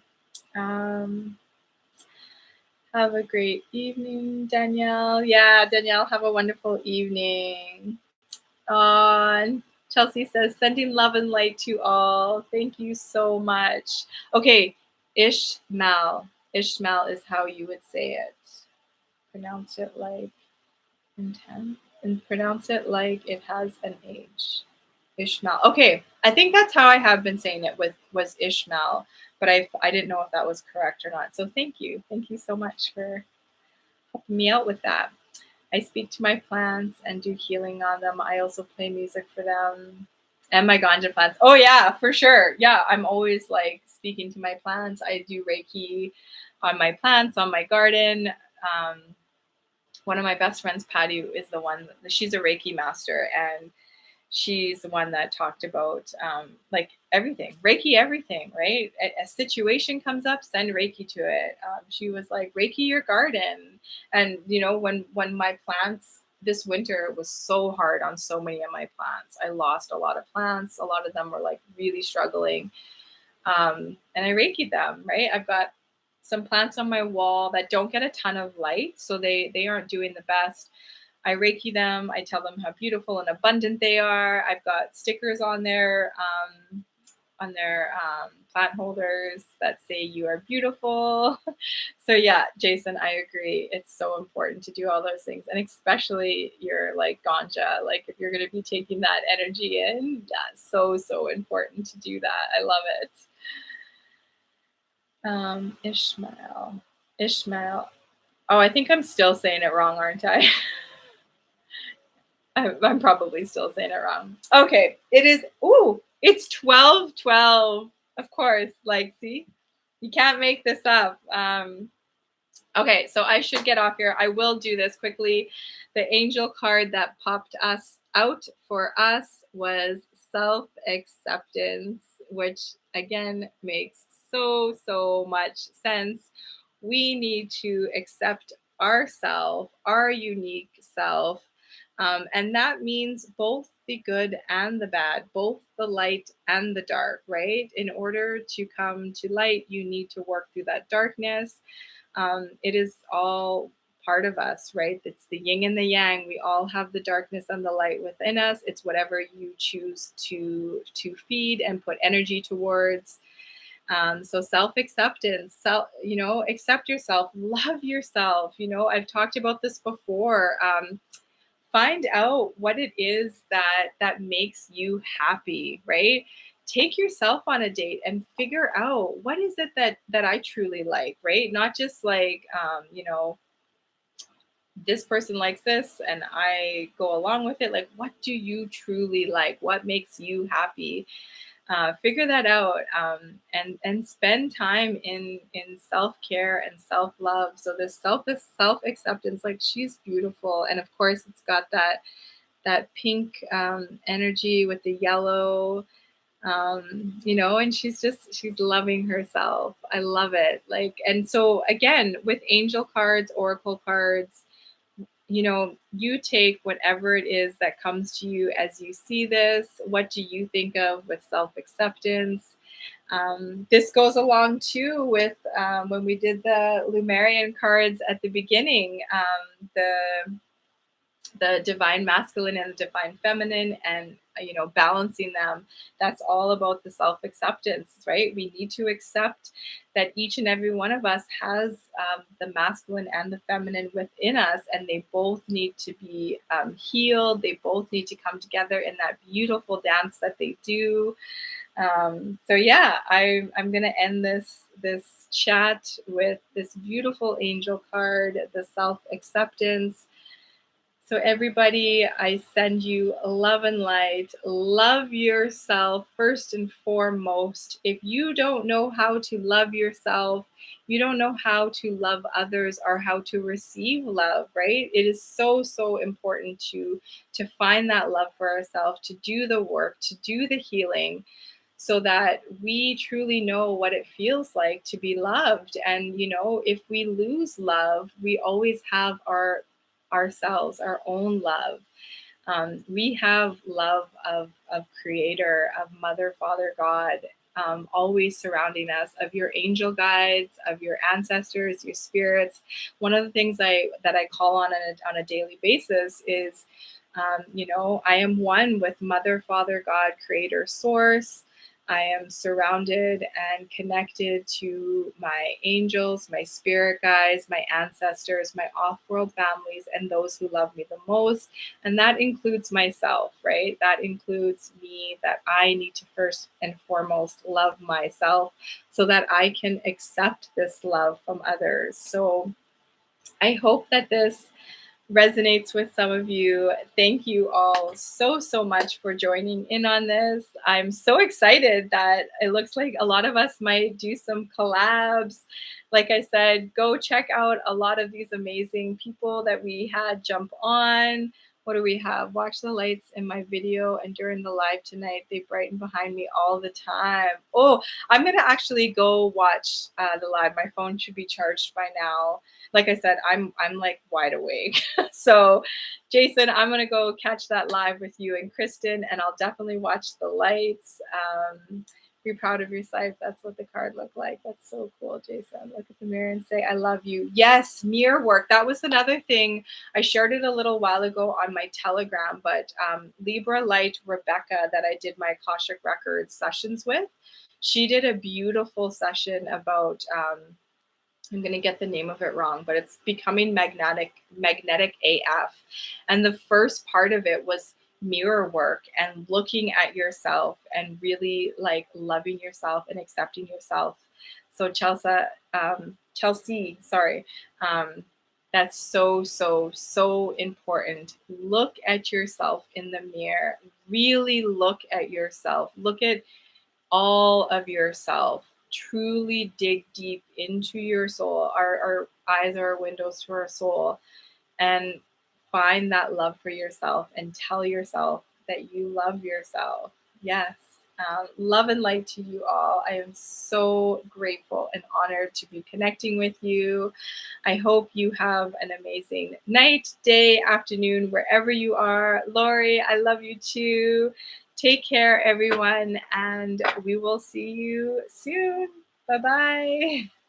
Have a great evening, Danielle. Yeah, Danielle, have a wonderful evening. And Chelsea says, sending love and light to all. Thank you so much. Okay, Ishmael. Ishmael is how you would say it. Pronounce it like intent, and pronounce it like it has an H. Ishmael. Okay, I think that's how I have been saying it was Ishmael, but I didn't know if that was correct or not. So thank you so much for helping me out with that. I speak to my plants and do healing on them. I also play music for them and my ganja plants. Oh yeah, for sure. Yeah, I'm always like speaking to my plants. I do Reiki on my plants, on my garden. One of my best friends, Patty, is the one. She's a Reiki master, and she's the one that talked about like everything, Reiki, everything, right? A situation comes up, send Reiki to it. She was like, Reiki your garden. And, when my plants, this winter was so hard on so many of my plants. I lost a lot of plants. A lot of them were like really struggling. And I Reiki'd them, right? I've got some plants on my wall that don't get a ton of light, so they aren't doing the best. I Reiki them. I tell them how beautiful and abundant they are. I've got stickers on their plant holders that say you are beautiful. So yeah, Jason, I agree. It's so important to do all those things, and especially your like ganja. Like if you're going to be taking that energy in, that's so important to do that. I love it. Ishmael. Oh, I think I'm still saying it wrong, aren't I? I'm probably still saying it wrong. Okay, it is. Ooh, it's 12:12. Of course, like, see, you can't make this up. Okay, so I should get off here. I will do this quickly. The angel card that popped us out for us was self-acceptance, which again makes so much sense. We need to accept ourself, our unique self. And that means both the good and the bad, both the light and the dark, right? In order to come to light, you need to work through that darkness. It is all part of us, right? It's the yin and the yang. We all have the darkness and the light within us. It's whatever you choose to feed and put energy towards. So self-acceptance, accept yourself, love yourself. I've talked about this before. Find out what it is that makes you happy, right? Take yourself on a date and figure out what is it that I truly like, right? Not just like, this person likes this and I go along with it. Like, what do you truly like? What makes you happy? Figure that out, and spend time in self-care and self-love. So this self-acceptance, like, she's beautiful, and of course it's got that pink energy with the yellow, and she's loving herself. I love it. Like, and so again, with angel cards, oracle cards, you take whatever it is that comes to you as you see this. What do you think of with self acceptance? This goes along too with when we did the Lumerian cards at the beginning, the divine masculine and the divine feminine, and balancing them. That's all about the self-acceptance, right? We need to accept that each and every one of us has the masculine and the feminine within us, and they both need to be healed. They both need to come together in that beautiful dance that they do. So yeah, I'm gonna end this chat with this beautiful angel card, the self-acceptance. So, everybody, I send you love and light. Love yourself first and foremost. If you don't know how to love yourself, you don't know how to love others or how to receive love, right? It is so important to find that love for ourselves, to do the work, to do the healing, so that we truly know what it feels like to be loved. And if we lose love, we always have ourselves, our own love. We have love of Creator, of Mother, Father, God, always surrounding us, of your angel guides, of your ancestors, your spirits. One of the things that I call on a daily basis is, I am one with Mother, Father, God, Creator, Source. I am surrounded and connected to my angels, my spirit guides, my ancestors, my off-world families, and those who love me the most. And that includes myself, right? That includes me, that I need to first and foremost love myself so that I can accept this love from others. So I hope that this resonates with some of you. Thank you all so much for joining in on this. I'm so excited that it looks like a lot of us might do some collabs. Like I said, go check out a lot of these amazing people that we had jump on. What do we have? Watch the lights in my video and during the live tonight. They brighten behind me all the time. Oh, I'm going to actually go watch the live. My phone should be charged by now. Like I said, I'm like wide awake. So, Jason, I'm going to go catch that live with you and Kristen, and I'll definitely watch the lights. Be proud of yourself. That's what the card looked like. That's so cool, Jason. Look at the mirror and say, I love you. Yes, mirror work. That was another thing. I shared it a little while ago on my Telegram, but Libra Light Rebecca that I did my Akashic Records sessions with, she did a beautiful session about I'm going to get the name of it wrong, but it's becoming magnetic AF. And the first part of it was mirror work and looking at yourself and really like loving yourself and accepting yourself. So Chelsea, sorry. That's so important. Look at yourself in the mirror. Really look at yourself. Look at all of yourself. Truly dig deep into your soul. Our eyes are windows to our soul, and find that love for yourself and tell yourself that you love yourself. Yes. Love and light to you all. I am so grateful and honored to be connecting with you. I hope you have an amazing night, day, afternoon, wherever you are. Lori, I love you too. Take care, everyone, and we will see you soon. Bye bye.